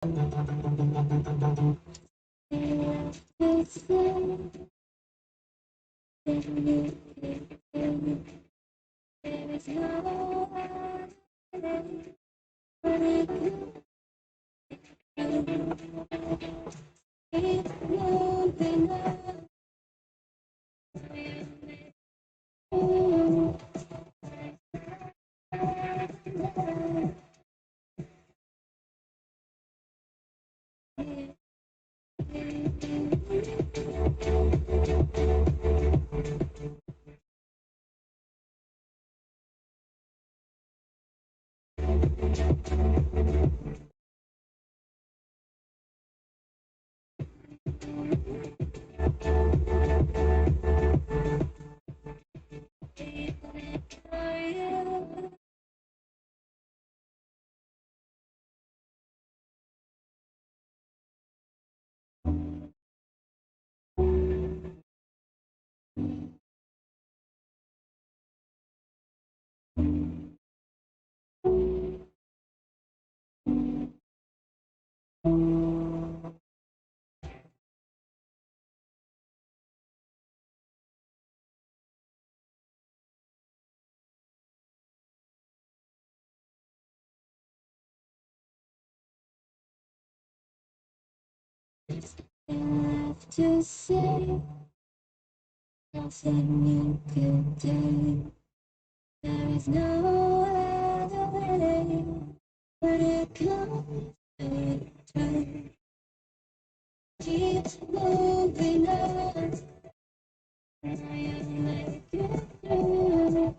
Left to say nothing you could do. There is no other way, but it comes through. Keep moving on, you make it through.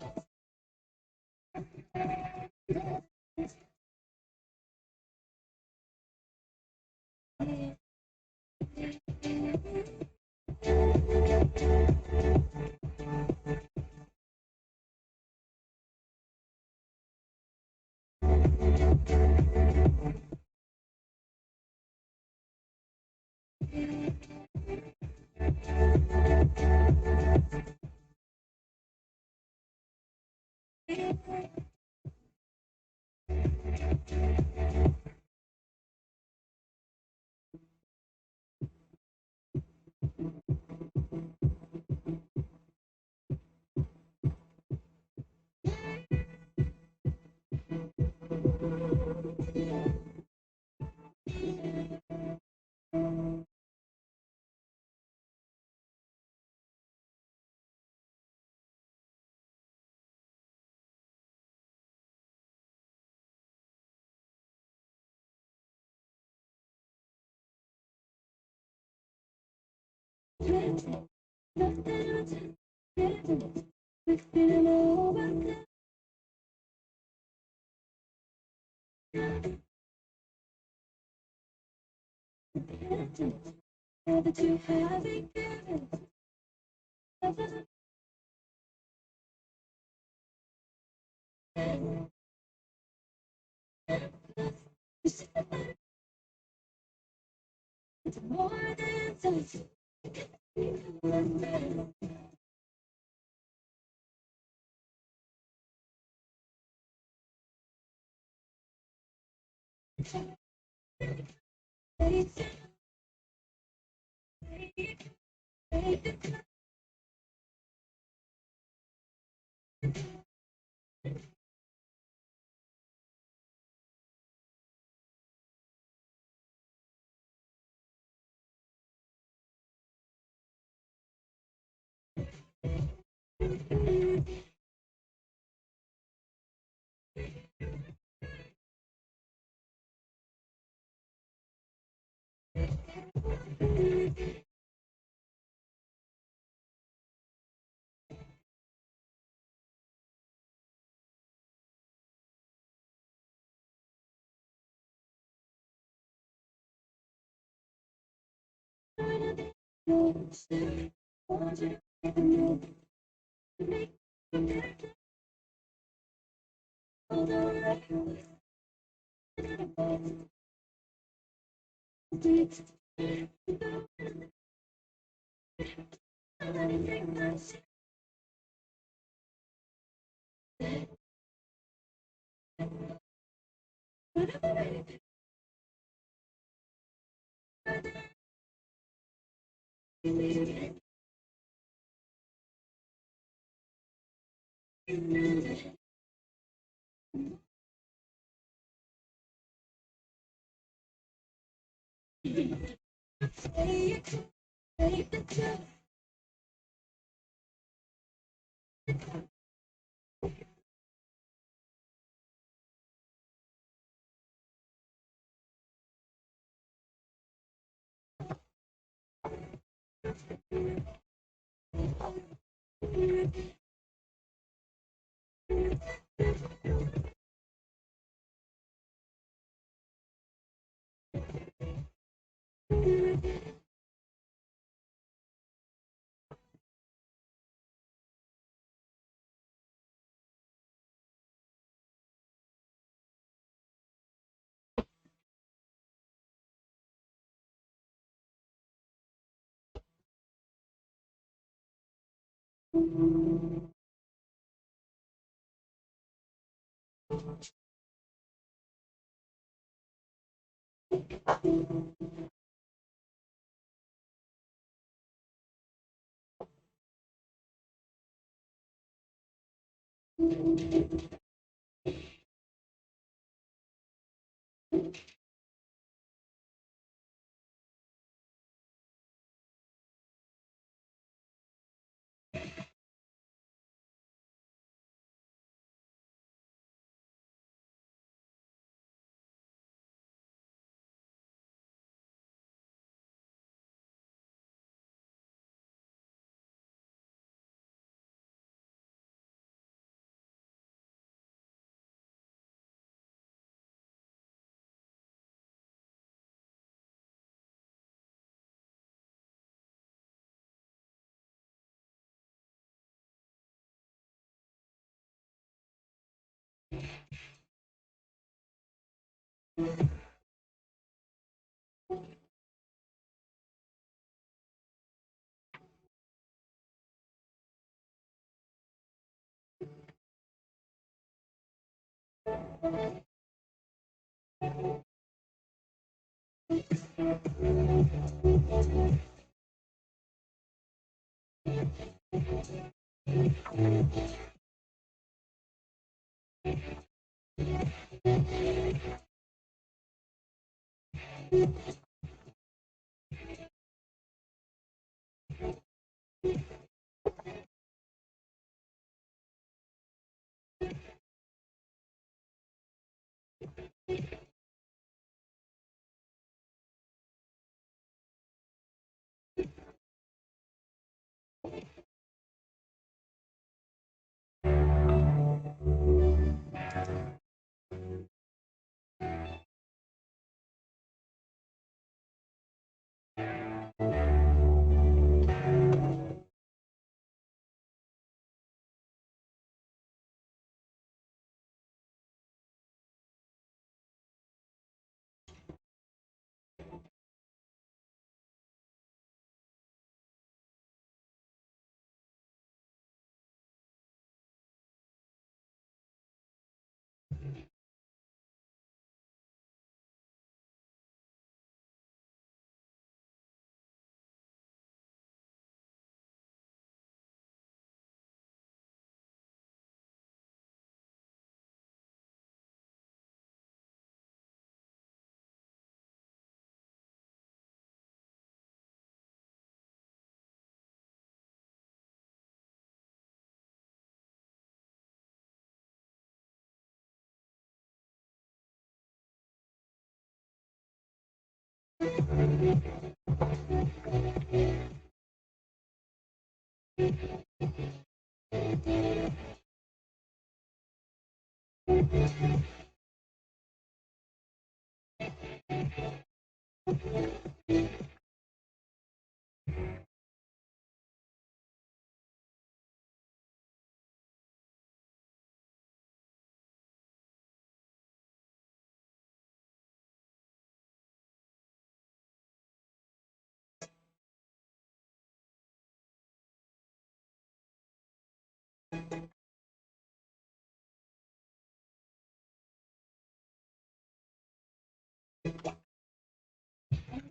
Never too heavy, it's more than touch.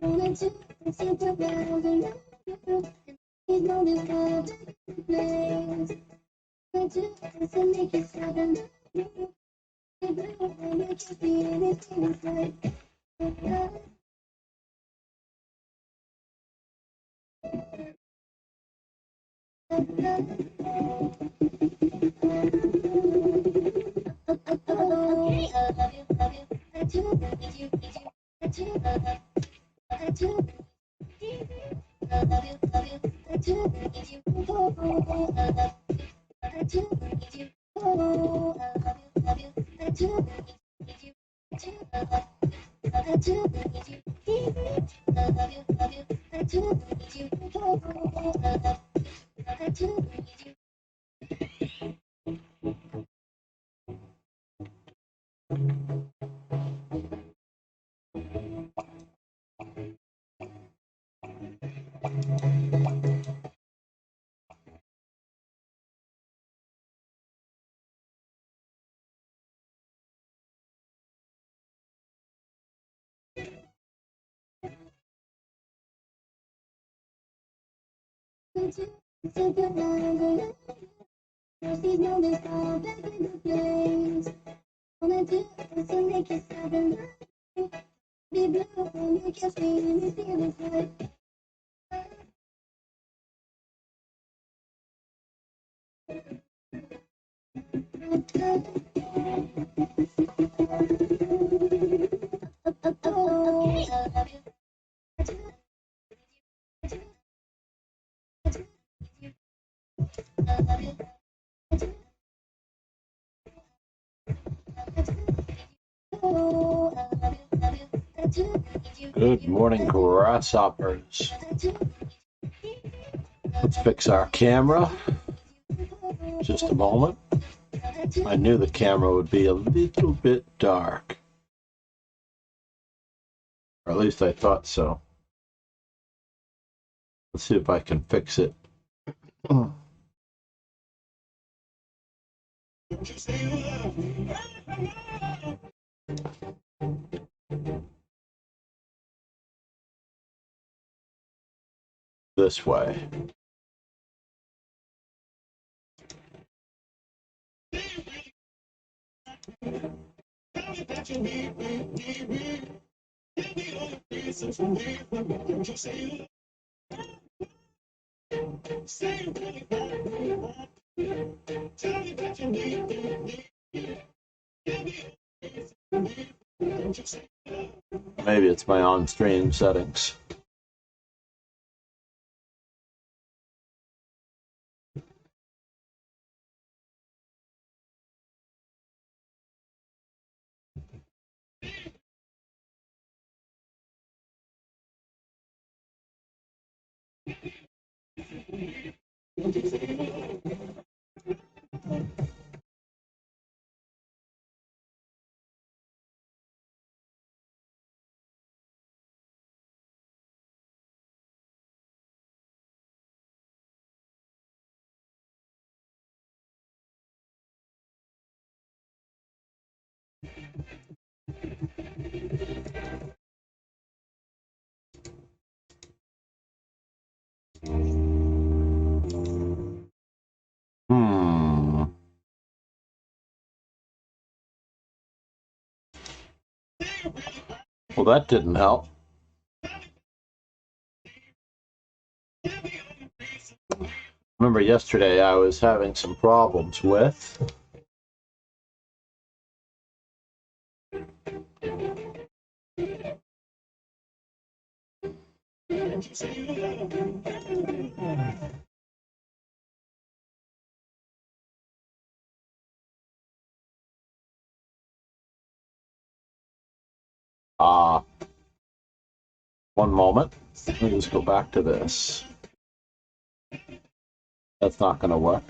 Wanna do something about it. You know this kind of place. I do this and make it sudden. You do and make you see anything inside. She's no this all back in the place. Wanna do this and make it sudden. Be blue and make you see anything inside. Good morning, grasshoppers. Let's fix our camera. Just a moment. I knew the camera would be a little bit dark. Or at least I thought so. Let's see if I can fix it. This way. Maybe it's my on-stream settings. Well, that didn't help. Remember yesterday I was having some problems with one moment. Let me just go back to this. That's not going to work.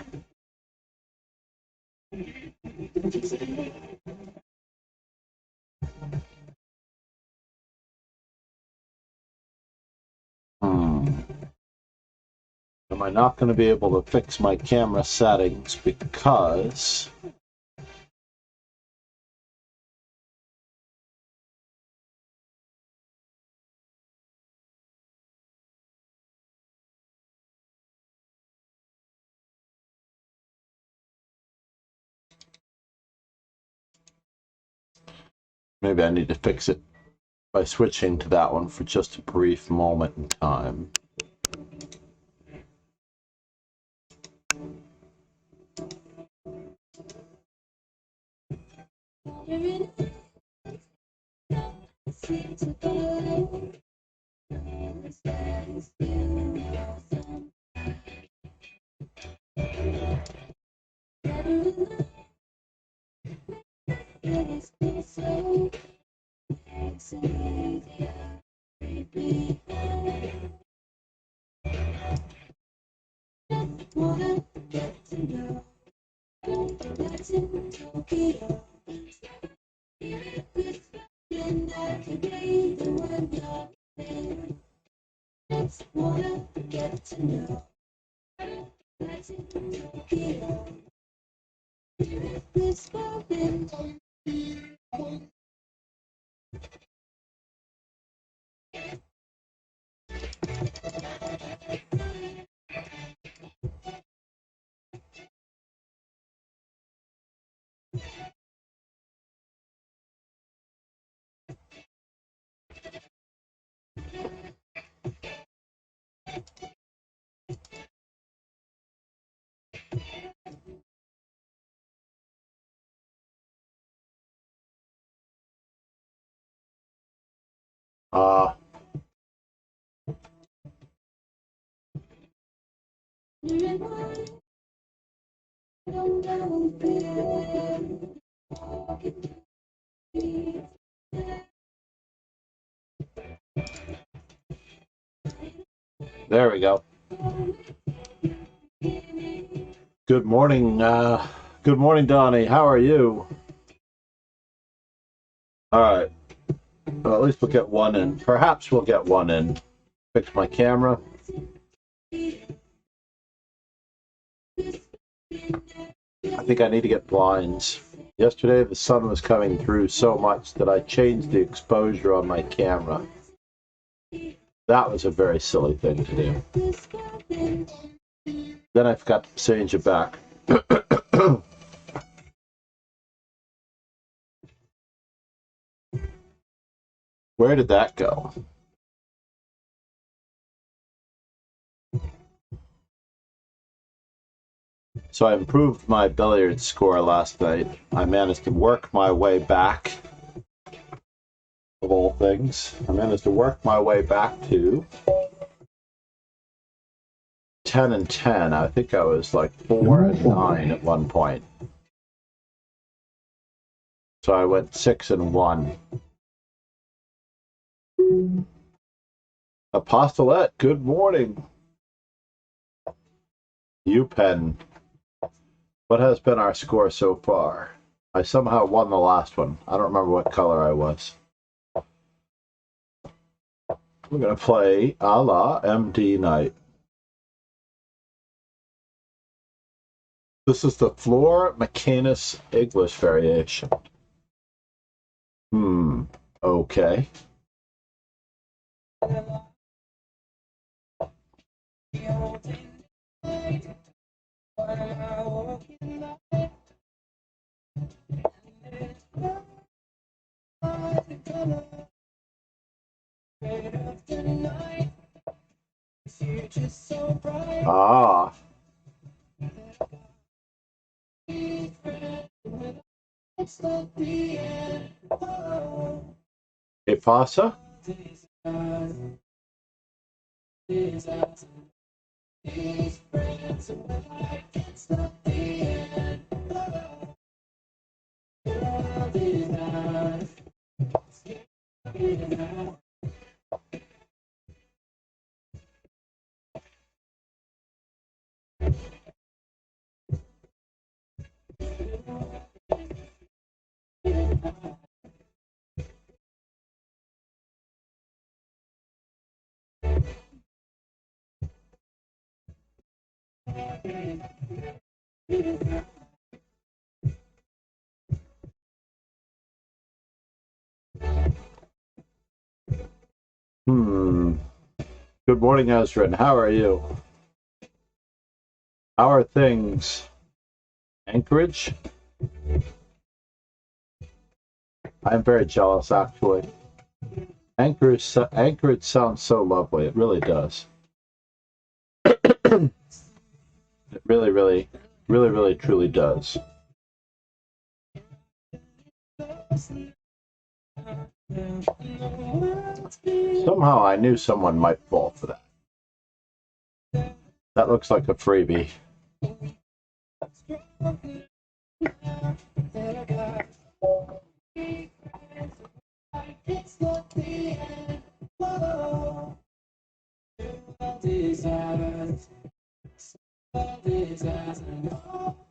Am I not going to be able to fix my camera settings because Maybe I need to fix it by switching to that one for just a brief moment in time. There we go. Good morning. Good morning, Donnie. How are you? All right. Well, at least we'll get one in. Perhaps we'll get one in. Fix my camera. I think I need to get blinds. Yesterday, the sun was coming through so much that I changed the exposure on my camera. That was a very silly thing to do. Then I forgot to change it back. Where did that go? So I improved my billiard score last night. I managed to work my way back, of all things. I managed to work my way back to 10 and 10. I think I was like 4 and 9 at one point. So I went 6 and 1. Apostolette, good morning. UPenn. What has been our score so far? I somehow won the last one. I don't remember what color I was. We're going to play a la MD Knight. This is the Floor McCanus English variation. Okay. Ah. ¿Qué pasa? Good morning, Ezrin. How are you? How are things? Anchorage? I'm very jealous, actually. Anchorage sounds so lovely. It really does. It really, really, really, really, truly does. Somehow I knew someone might fall for that. That looks like a freebie.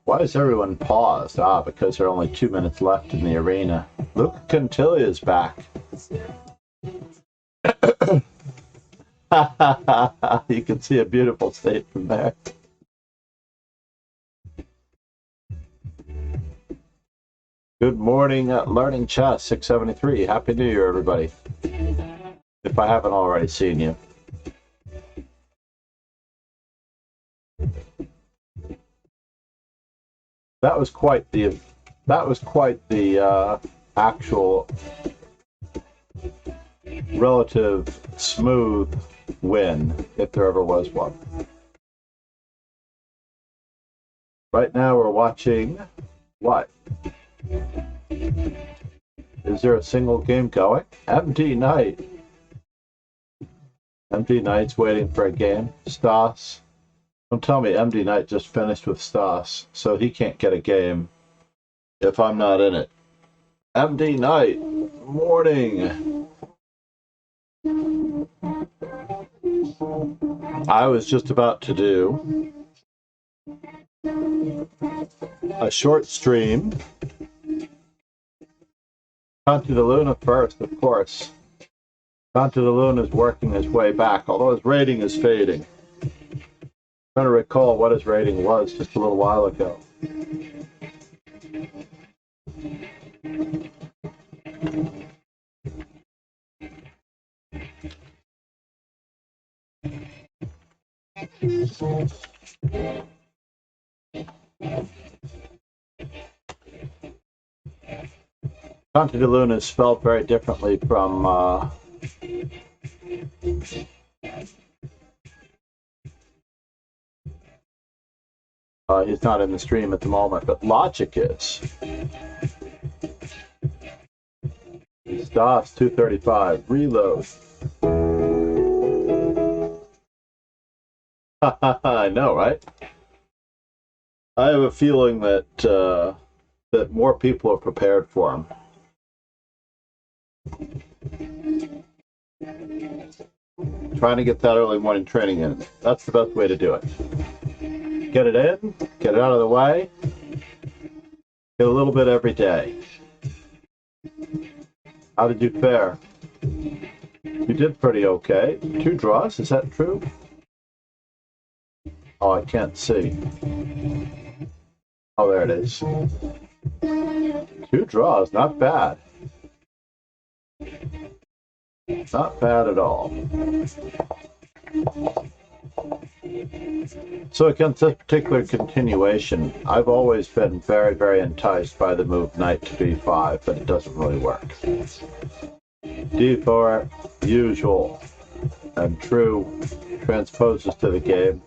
Why is everyone paused? Because there are only 2 minutes left in the arena. Luca Cantillia is back. You can see a beautiful state from there. Good morning, Learning Chess 673. Happy New Year, everybody. If I haven't already seen you. That was quite the actual relative smooth win, if there ever was one. Right now we're watching what? Is there a single game going? MD Knight. MD Knight's waiting for a game. Stas. Don't tell me MD Knight just finished with Stas, so he can't get a game if I'm not in it. MD Knight, morning. I was just about to do a short stream. Conti de Luna first, of course. Conti de Luna is working his way back, although his rating is fading. I'm trying to recall what his rating was just a little while ago. Conti de Luna is spelled very differently from he's not in the stream at the moment, but Logic is. Stas 235. Reload. I know, right? I have a feeling that that more people are prepared for him. Trying to get that early morning training in. That's the best way to do it. Get it in, get it out of the way, get a little bit every day. How did you fare? You did pretty okay. 2 draws, is that true? Oh, I can't see. Oh, there it is. 2 draws, not bad. Not bad at all. So against this particular continuation, I've always been very, very enticed by the move knight to b5, but it doesn't really work. d4, usual and true, transposes to the game.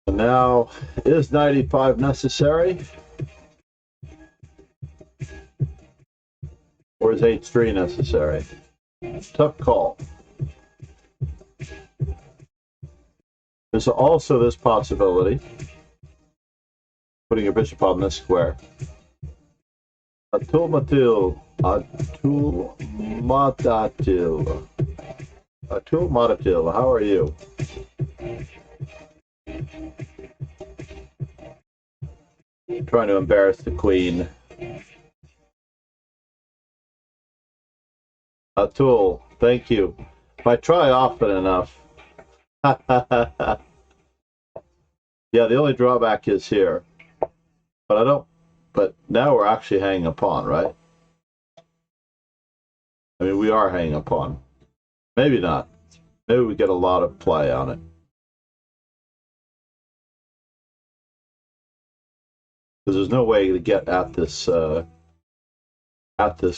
And now, is knight e5 necessary? Or is h3 necessary? Tough call. There's also this possibility, putting your bishop on this square. Atul Matatil, how are you? Trying to embarrass the queen. Atul, thank you. If I try often enough. Yeah, the only drawback is here. But now we're actually hanging a pawn, right? I mean, we are hanging a pawn. Maybe not. Maybe we get a lot of play on it. Because there's no way to get at this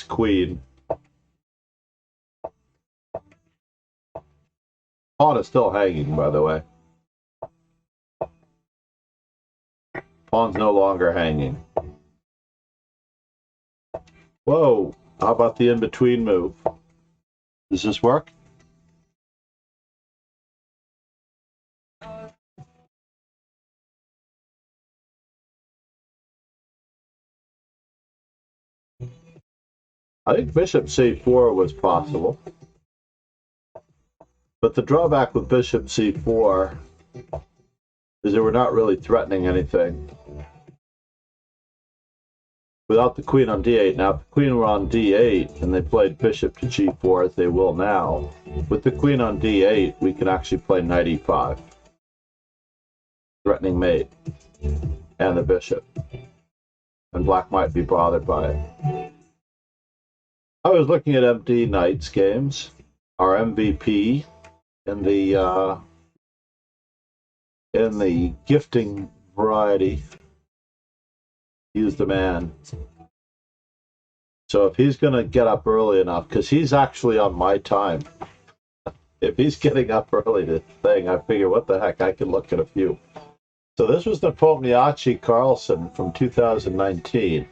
queen. Pawn is still hanging, by the way. Pawn's no longer hanging. Whoa! How about the in-between move? Does this work? I think bishop c4 was possible. But the drawback with bishop c4 is that we're not really threatening anything. Without the queen on d8. Now, if the queen were on d8 and they played bishop to g4, as they will now, with the queen on d8, we can actually play knight e5. Threatening mate. And the bishop. And black might be bothered by it. I was looking at MD Knights games. Our MVP in the gifting variety. He's the man. So if he's going to get up early enough, because he's actually on my time. If he's getting up early to thing, I figure, what the heck, I can look at a few. So this was Nepomniachtchi Carlsen from 2019.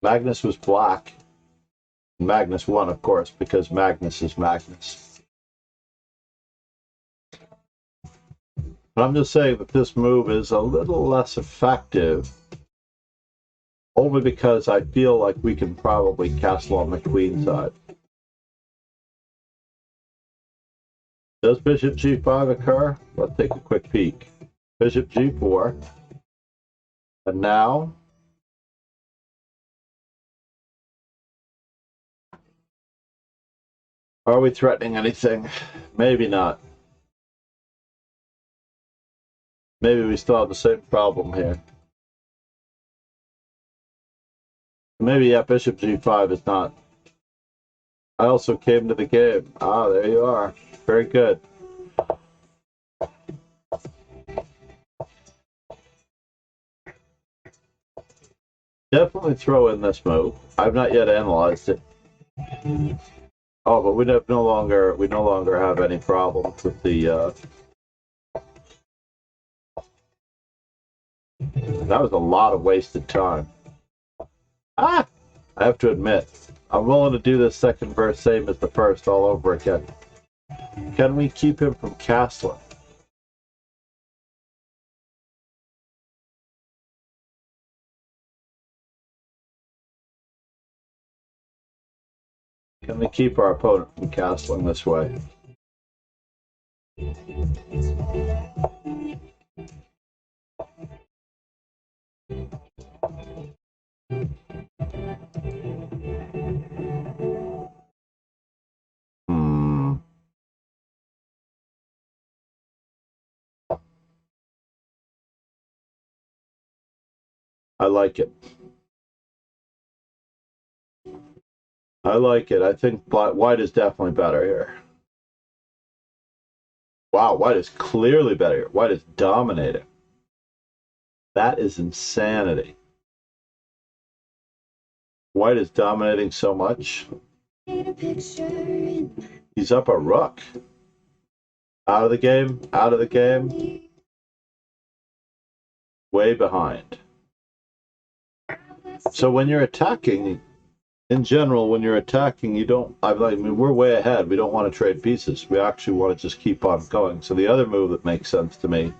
Magnus was black. Magnus won, of course, because Magnus is Magnus. But I'm just saying that this move is a little less effective, only because I feel like we can probably castle on the queen side. Does bishop g5 occur? Let's take a quick peek. Bishop g4. And now, are we threatening anything? Maybe not. Maybe we still have the same problem here. Maybe, yeah, bishop g5 is not. I also came to the game. Ah, there you are. Very good. Definitely throw in this move. I've not yet analyzed it. Oh, but we no longer have any problems with the. That was a lot of wasted time. Ah! I have to admit, I'm willing to do this second verse same as the first all over again. Can we keep him from castling? Can we keep our opponent from castling this way? I like it. I like it. I think white is definitely better here. Wow, white is clearly better here. White is dominating. That is insanity. White is dominating so much. He's up a rook. Out of the game. Out of the game. Way behind. So when you're attacking, in general, when you're attacking, you don't, I mean, we're way ahead. We don't want to trade pieces. We actually want to just keep on going. So the other move that makes sense to me,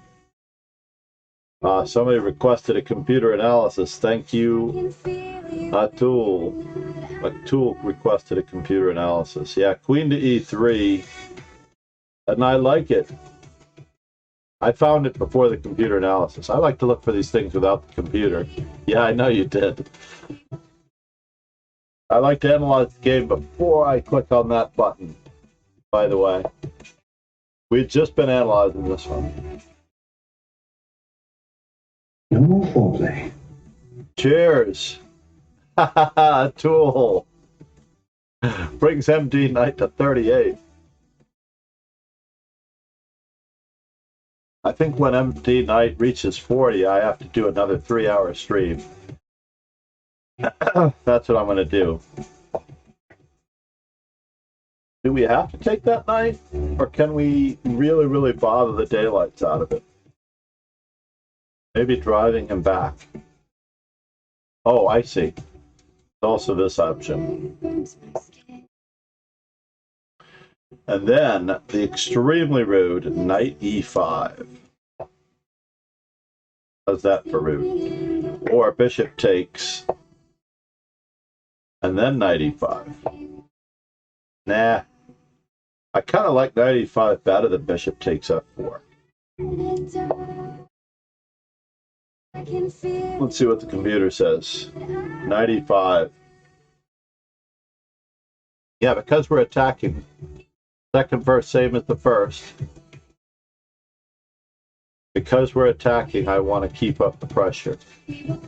somebody requested a computer analysis. Thank you, Atul. Atul requested a computer analysis. Yeah, queen to e3, and I like it. I found it before the computer analysis. I like to look for these things without the computer. Yeah, I know you did. I like to analyze the game before I click on that button, by the way. We've just been analyzing this one. No more foreplay. Cheers. Ha ha ha, Tool. Brings MD Knight to 38. I think when MD night reaches 40, I have to do another 3-hour stream. That's what I'm going to do. Do we have to take that night? Or can we really, really bother the daylights out of it? Maybe driving him back. Oh, I see. Also this option. And then the extremely rude knight e5. How's that for rude? Or bishop takes. And then knight e5. Nah. I kind of like knight e5 better than bishop takes f4. Let's see what the computer says. Knight e5. Yeah, because we're attacking. Second verse, same as the first. Because we're attacking, I want to keep up the pressure. I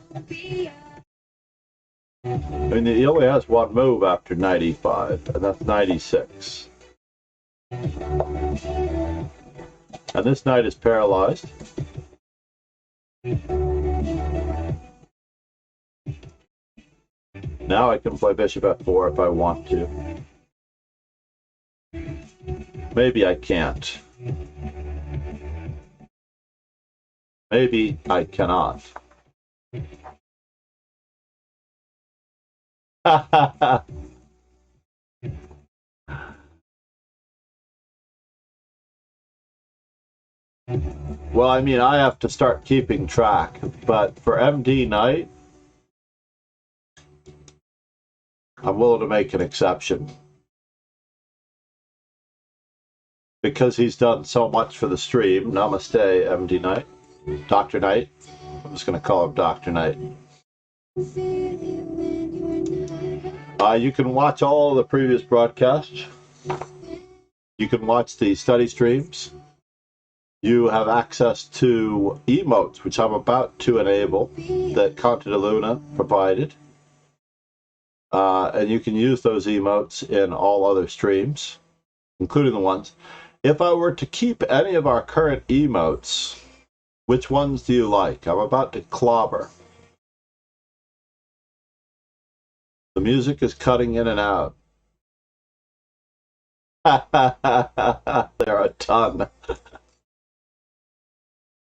mean, he only has one move after knight e5, and that's knight e6. And this knight is paralyzed. Now I can play bishop f4 if I want to. Maybe I can't. Maybe I cannot. Well, I mean, I have to start keeping track, but for MD Knight, I'm willing to make an exception. Because he's done so much for the stream. Namaste, MD Knight. Dr. Knight. I'm just going to call him Dr. Knight. You can watch all the previous broadcasts. You can watch the study streams. You have access to emotes, which I'm about to enable, that Conte de Luna provided. And you can use those emotes in all other streams, including the ones. If I were to keep any of our current emotes, which ones do you like? I'm about to clobber. The music is cutting in and out. There are a ton.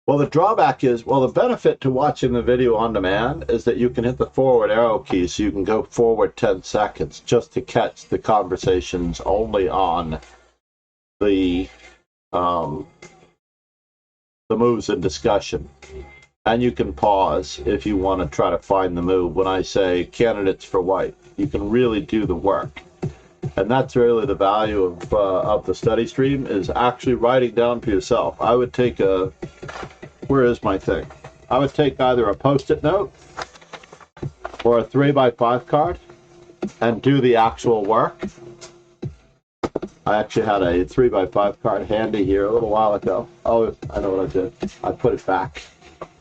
Well, the drawback is, the benefit to watching the video on demand is that you can hit the forward arrow key so you can go forward 10 seconds just to catch the conversations only on the moves in discussion. And you can pause if you want to try to find the move. When I say candidates for white, you can really do the work. And that's really the value of the study stream, is actually writing down for yourself. I would take a, where is my thing? I would take either a Post-it note or a 3x5 card and do the actual work. I actually had a 3x5 card handy here a little while ago. Oh, I know what I did. I put it back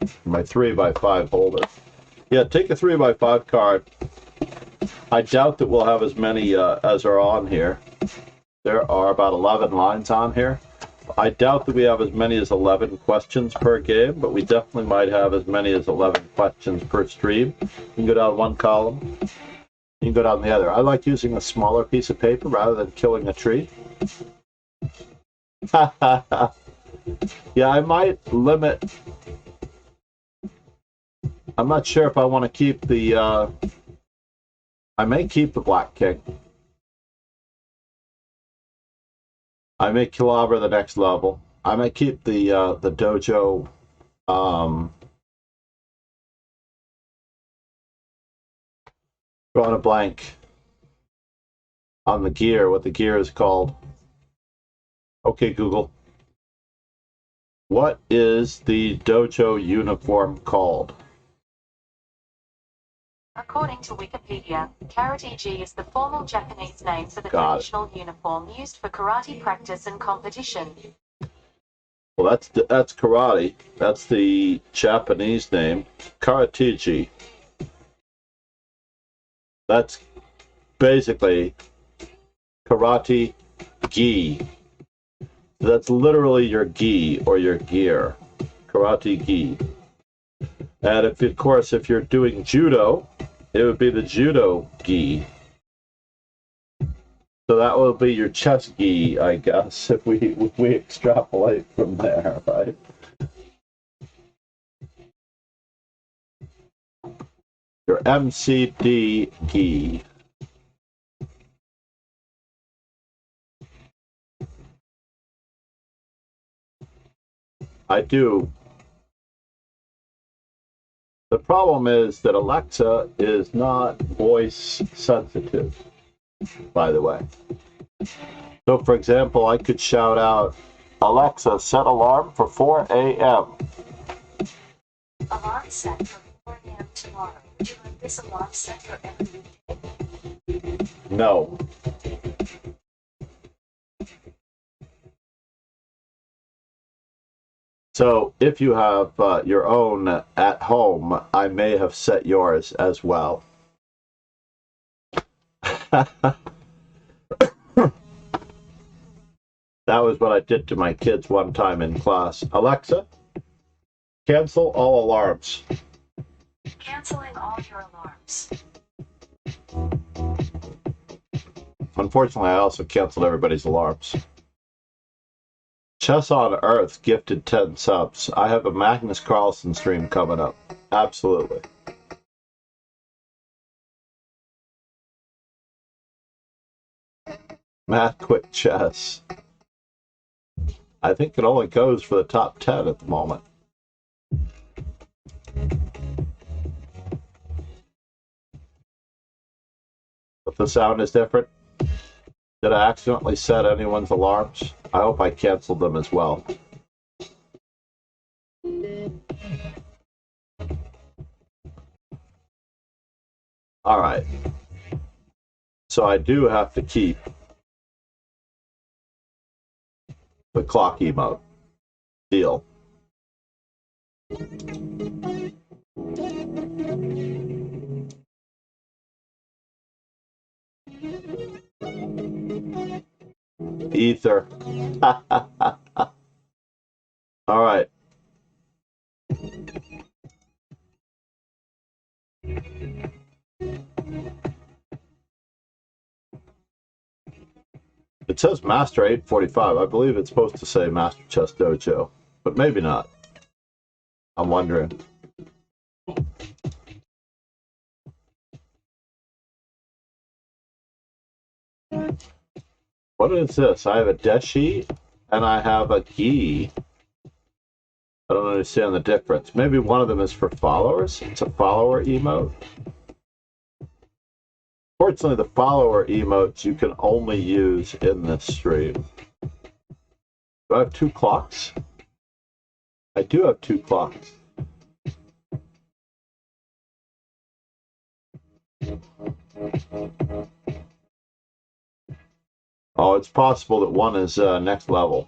in my 3x5 holder. Yeah, take a 3x5 card. I doubt that we'll have as many as are on here. There are about 11 lines on here. I doubt that we have as many as 11 questions per game, but we definitely might have as many as 11 questions per stream. You can go down one column. You can go down the other. I like using a smaller piece of paper rather than killing a tree. Yeah, I might limit. I'm not sure if I want to keep the. I may keep the Black King. I may clobber the next level. I may keep the dojo. Drawing a blank on the gear, what the gear is called. Okay, Google. What is the dojo uniform called? According to Wikipedia, karate-gi is the formal Japanese name for the traditional uniform used for karate practice and competition. Well, that's karate. That's the Japanese name. Karate-gi. That's basically karate-gi. That's literally your gi or your gear, karate gi. And if, of course, if you're doing judo, it would be the judo gi. So that will be your chest gi, I guess, if we extrapolate from there, right? Your MCD gi. I do. The problem is that Alexa is not voice sensitive, by the way. So, for example, I could shout out, Alexa, set alarm for 4 a.m. Alarm set for 4 a.m. tomorrow. Would you like this alarm set for every day? No. So if you have your own at home, I may have set yours as well. That was what I did to my kids one time in class. Alexa, cancel all alarms. Canceling all your alarms. Unfortunately, I also canceled everybody's alarms. Chess on Earth gifted 10 subs. I have a Magnus Carlsen stream coming up. Absolutely. Math Quick Chess. I think it only goes for the top 10 at the moment. If the sound is different, did I accidentally set anyone's alarms? I hope I canceled them as well. All right. So I do have to keep the clock emote. Deal. Ether. All right. It says Master 845. I believe it's supposed to say Master Chess Dojo, but maybe not. I'm wondering. What is this? I have a deshi and I have a gi. I don't understand the difference. Maybe one of them is for followers. It's a follower emote. Fortunately, the follower emotes you can only use in this stream. Do I have 2 clocks? I do have 2 clocks. Oh, it's possible that one is next level.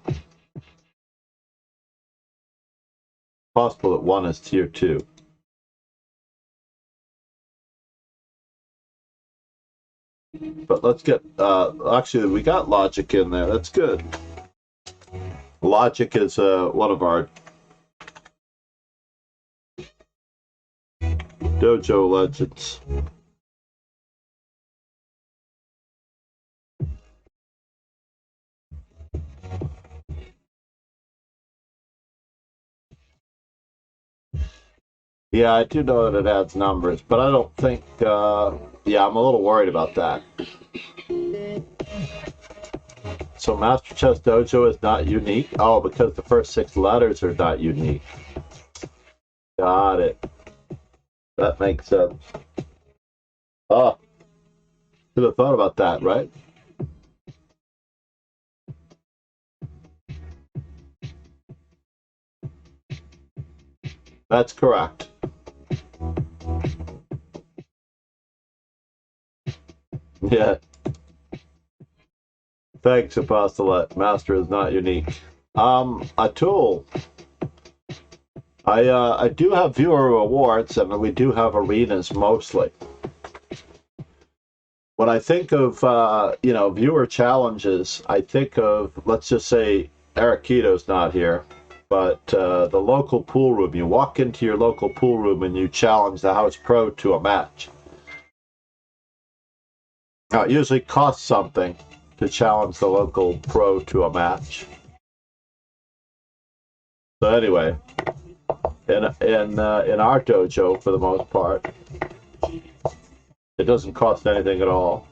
Possible that one is tier 2. But let's get, actually, we got Logic in there. That's good. Logic is one of our dojo legends. Yeah, I do know that it adds numbers, but I don't think, yeah, I'm a little worried about that. So Master Chess Dojo is not unique? Oh, because the first 6 letters are not unique. Got it. That makes sense. Oh, should have thought about that, right? That's correct. Yeah. Thanks, Apostolate. Master is not unique. A tool. I do have viewer rewards, and we do have arenas mostly. When I think of, you know, viewer challenges, I think of, let's just say, Araquito's not here, but the local pool room. You walk into your local pool room and you challenge the house pro to a match. Now, it usually costs something to challenge the local pro to a match. So anyway, in our dojo, for the most part, it doesn't cost anything at all.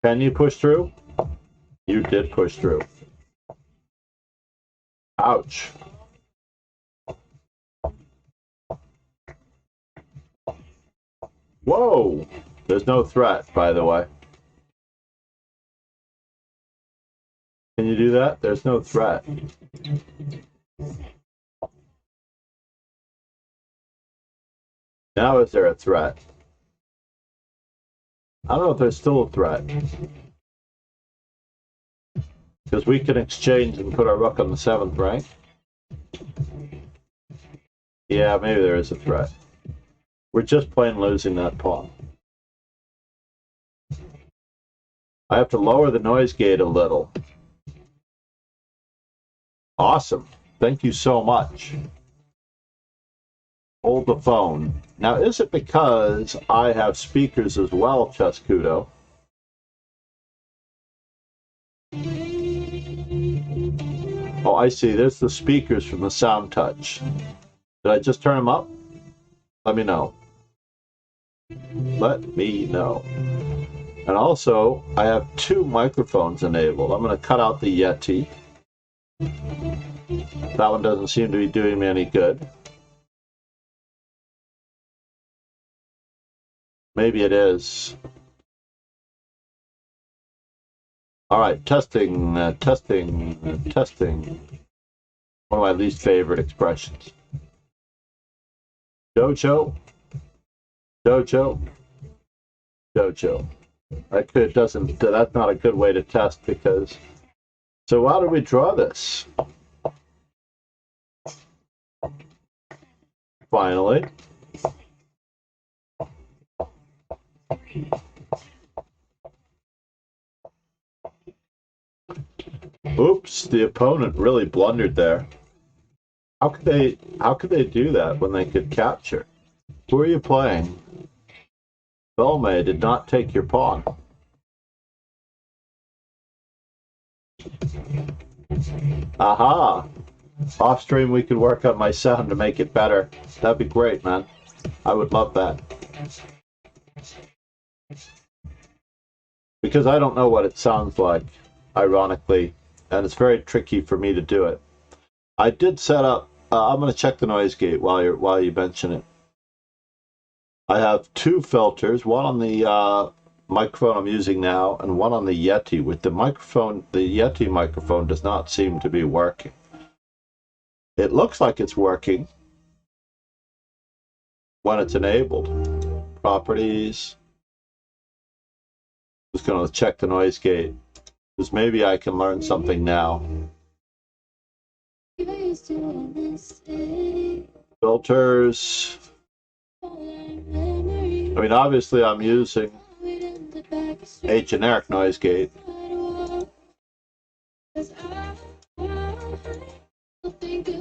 Can you push through? You did push through. Ouch. Whoa! There's no threat, by the way. Can you do that? There's no threat. Now is there a threat? I don't know if there's still a threat. Because we can exchange and put our rook on the 7th rank. Yeah, maybe there is a threat. We're just plain losing that pawn. I have to lower the noise gate a little. Awesome. Thank you so much. Hold the phone. Now, is it because I have speakers as well, Chescudo? Oh, I see. There's the speakers from the Sound Touch. Did I just turn them up? Let me know. Let me know. And also, I have 2 microphones enabled. I'm going to cut out the Yeti. That one doesn't seem to be doing me any good. Maybe it is. All right, testing. Testing. One of my least favorite expressions. Dojo. That's not a good way to test because. So how do we draw this? Finally. Oops, the opponent really blundered there. How could they do that when they could capture? Who are you playing? Belme did not take your pawn. Aha! Off stream we could work on my sound to make it better. That'd be great, man. I would love that. Because I don't know what it sounds like, ironically, and it's very tricky for me to do it. I did set up. I'm going to check the noise gate while you mention it. I have 2 filters, one on the microphone I'm using now, and one on the Yeti. With the microphone, the Yeti microphone does not seem to be working. It looks like it's working when it's enabled. Properties. Just going to check the noise gate, because maybe I can learn something now. Filters. I mean, obviously I'm using a generic noise gate.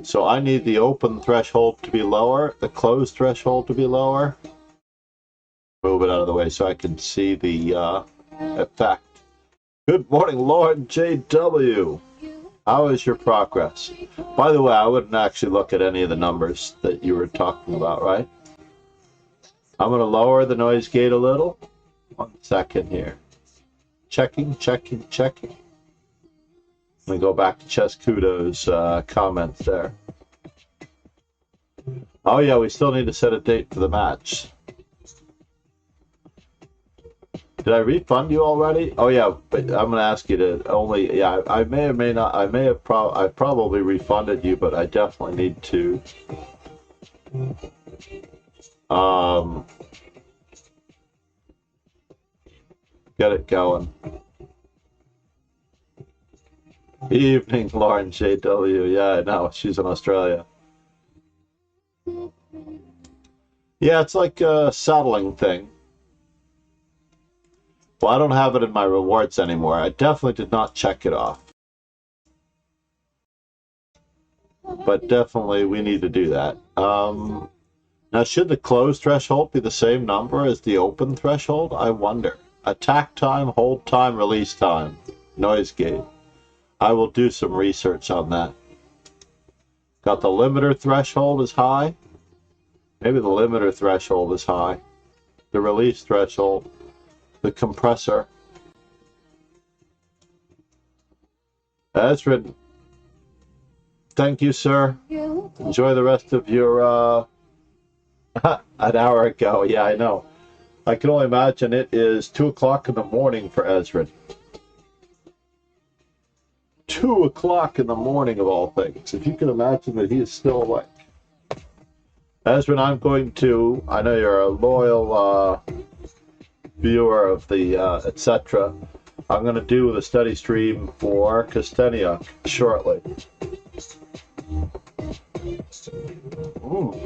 So I need the open threshold to be lower, the closed threshold to be lower. Move it out of the way so I can see the effect. Good morning, Lord JW. How is your progress? By the way, I wouldn't actually look at any of the numbers that you were talking about, right? I'm going to lower the noise gate a little. 1 second here. Checking. Let me go back to Chescudo's comments there. Oh yeah, we still need to set a date for the match. Did I refund you already? Oh yeah, but I'm going to ask you to only. Yeah, I may or may not. I probably refunded you, but I definitely need to. Get it going. Evening, Lauren JW. Yeah, I know. She's in Australia. Yeah, it's like a settling thing. Well, I don't have it in my rewards anymore. I definitely did not check it off. But definitely we need to do that. Now, should the closed threshold be the same number as the open threshold? I wonder. Attack time, hold time, release time, noise gate. I will do some research on that. Got the limiter threshold is high. Maybe the limiter threshold is high. The release threshold. The compressor. Ezra, thank you, sir. Enjoy the rest of your, an hour ago. Yeah, I know. I can only imagine it is 2 o'clock in the morning for Ezra. 2 o'clock in the morning of all things. If you can imagine that he is still awake. Ezra, I'm going to, I know you're a loyal viewer of the etc. I'm going to do the study stream for Kosteniuk shortly.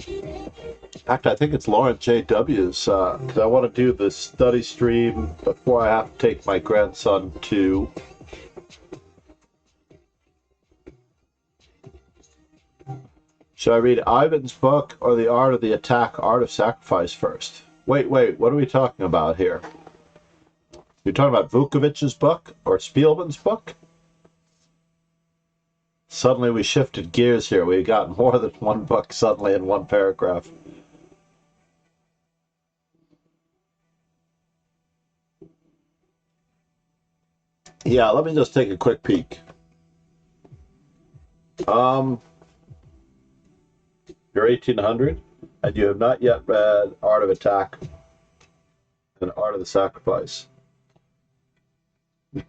In fact, I think it's Lauren J.W.'s, because I want to do the study stream before I have to take my grandson to... Should I read Ivan's book or The Art of the Attack, Art of Sacrifice first? Wait, what are we talking about here? You're talking about Vukovic's book or Spielman's book? Suddenly we shifted gears here. We got more than one book suddenly in one paragraph. Yeah, let me just take a quick peek. You're 1800 and you have not yet read Art of Attack and Art of the Sacrifice.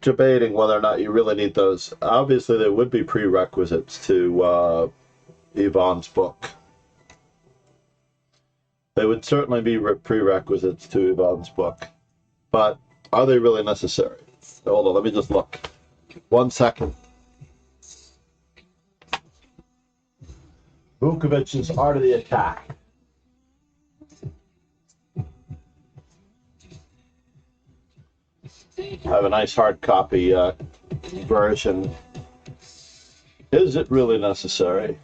Debating whether or not you really need those. Obviously, there would be prerequisites to Yvonne's book. They would certainly be prerequisites to Yvonne's book. But are they really necessary? Hold on, let me just look. 1 second. Vukovic's Art of the Attack. I have a nice hard copy version. Is it really necessary?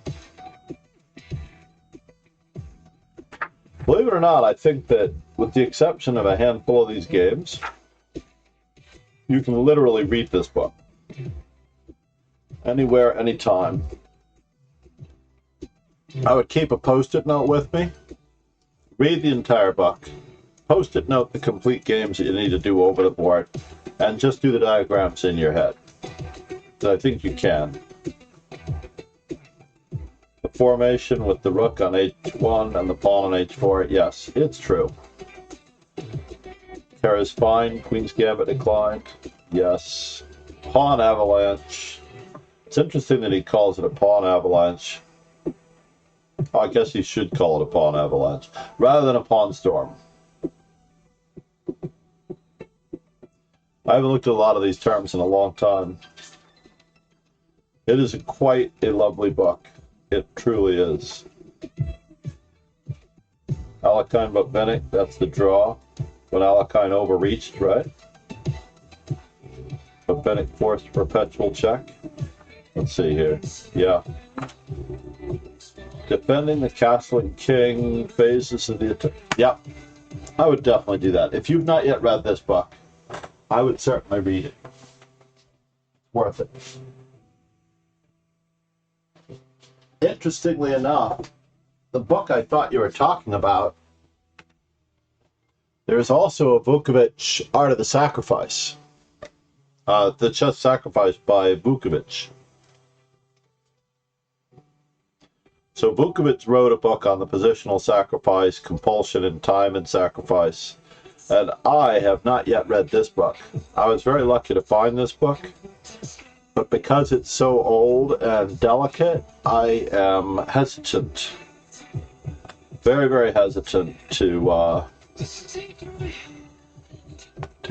Believe it or not, I think that with the exception of a handful of these games, you can literally read this book. Anywhere, anytime. I would keep a post-it note with me, read the entire book, post-it note the complete games that you need to do over the board, and just do the diagrams in your head. I think you can. The formation with the rook on h1 and the pawn on h4, yes, it's true. Kara's fine, Queen's Gambit declined, yes. Pawn avalanche. It's interesting that he calls it a pawn avalanche. I guess he should call it a pawn avalanche, rather than a pawn storm. I haven't looked at a lot of these terms in a long time. It is quite a lovely book. It truly is. Alekhine Botvinnik, that's the draw. When Alekhine overreached, right? Botvinnik forced a perpetual check. Let's see here. Yeah. Defending the castle and king, phases of the attack. Yep. I would definitely do that. If you've not yet read this book, I would certainly read it. Worth it. Interestingly enough, the book I thought you were talking about, there's also a Vukovic Art of the Sacrifice. The Chess Sacrifice by Vukovic. So Vukovic wrote a book on the positional sacrifice, compulsion in time and sacrifice. And I have not yet read this book. I was very lucky to find this book. But because it's so old and delicate, I am hesitant. Very, very hesitant to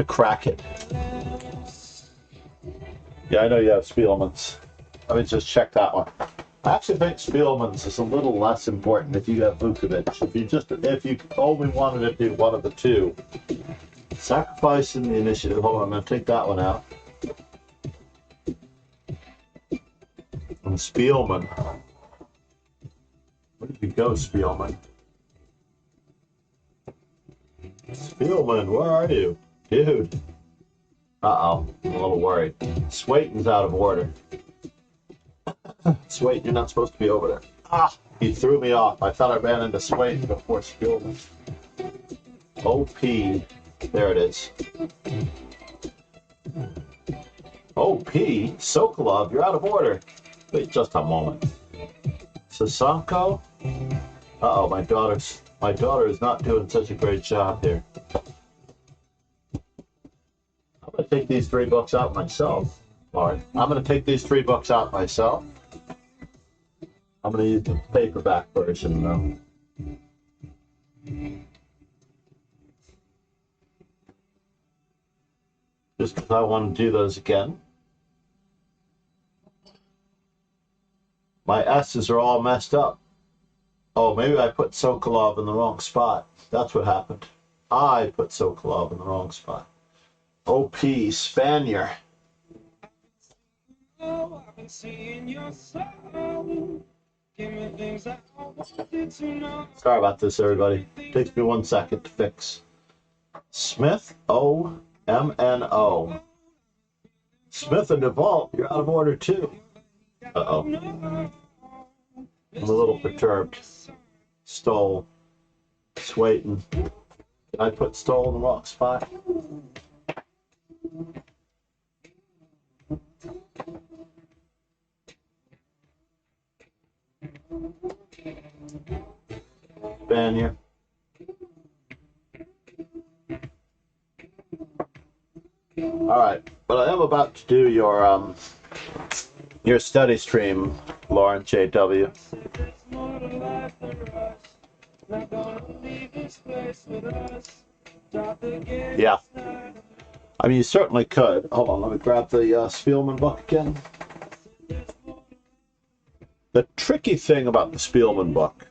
crack it. Yeah, I know you have Spielman's. Let me just check that one. I actually think Spielman's is a little less important if you have Vukovic. If you only wanted to do one of the two, Sacrificing the initiative. Hold on, I'm going to take that one out. And Spielman. Where did you go, Spielman? Spielman, where are you? Dude. Uh-oh, I'm a little worried. Swayton's out of order. Swayton, you're not supposed to be over there. Ah, he threw me off. I thought I ran into Swayton before Spielman. OP. There it is. OP? Sokolov, you're out of order. Wait just a moment. Sasanko? Uh-oh, my daughter is not doing such a great job here. I'm going to take these 3 books out myself. All right, I'm going to take these 3 books out myself. I'm going to use the paperback version, though. Just because I want to do those again. My S's are all messed up. Oh, maybe I put Sokolov in the wrong spot. That's what happened. I put Sokolov in the wrong spot. OP, Spanier. Sorry about this, everybody. Takes me 1 second to fix. Smith, O-M-N-O. Smith and DeVault, you're out of order too. Uh-oh. I'm a little perturbed. Stoll. Swayton. Did I put Stoll in the wrong spot? Spanier. Alright, but I am about to do your study stream, Lauren J.W. Yeah. I mean, you certainly could. Hold on, let me grab the Spielman book again. The tricky thing about the Spielman book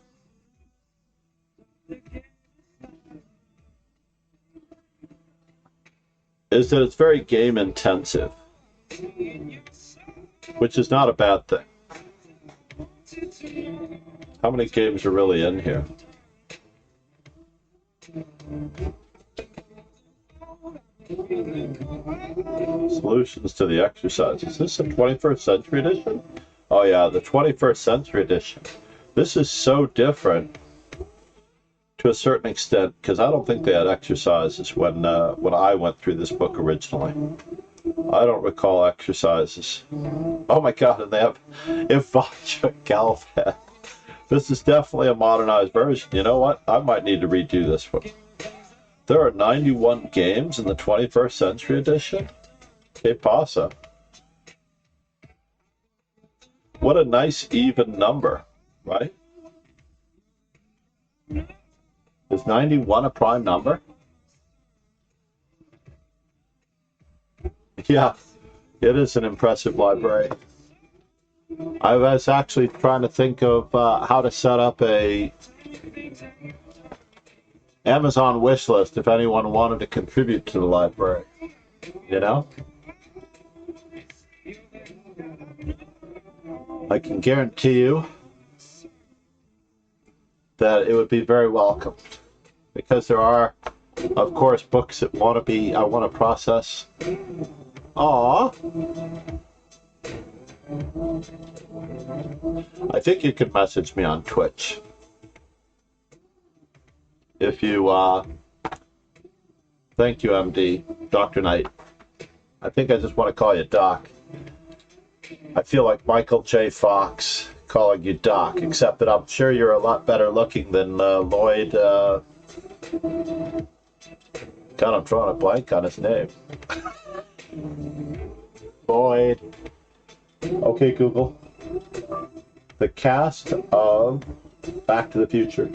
is that it's very game intensive, which is not a bad thing. How many games are really in here? Solutions to the exercise. Is this a 21st century edition? Oh yeah, the 21st century edition. This is so different to a certain extent, because I don't think they had exercises when I went through this book originally. I don't recall exercises. Oh my god, and they have Ivacha Galvan. This is definitely a modernized version. You know what? I might need to redo this one. There are 91 games in the 21st century edition? Que pasa? What a nice even number, right? Is 91 a prime number? Yeah, it is an impressive library. I was actually trying to think of how to set up a Amazon wish list if anyone wanted to contribute to the library, you know? I can guarantee you that it would be very welcome, because there are, of course, books that I want to process. Aww. I think you could message me on Twitch. If you, thank you, MD, Dr. Knight. I think I just want to call you Doc. I feel like Michael J. Fox calling you Doc, except that I'm sure you're a lot better looking than Lloyd. God, I'm drawing a blank on his name. Lloyd. Okay, Google. The cast of Back to the Future.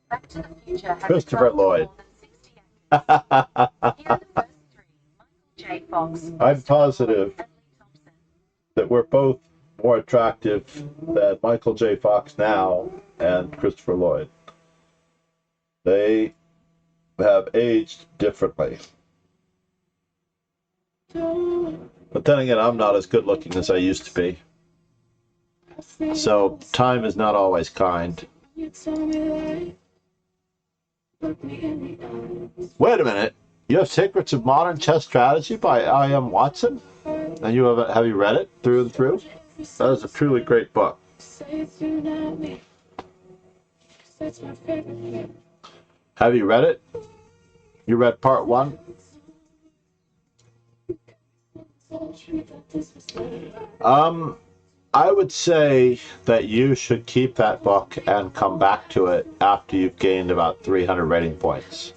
Back to the Future has Christopher Lloyd. Here are the first 3. Michael J. Fox. I'm positive that we're both more attractive than Michael J. Fox now and Christopher Lloyd. They have aged differently. But then again, I'm not as good looking as I used to be. So time is not always kind. Wait a minute. You have Secrets of Modern Chess Strategy by I.M. Watson? And have you read it through and through? That is a truly great book. Have you read it? You read part 1? I would say that you should keep that book and come back to it after you've gained about 300 rating points.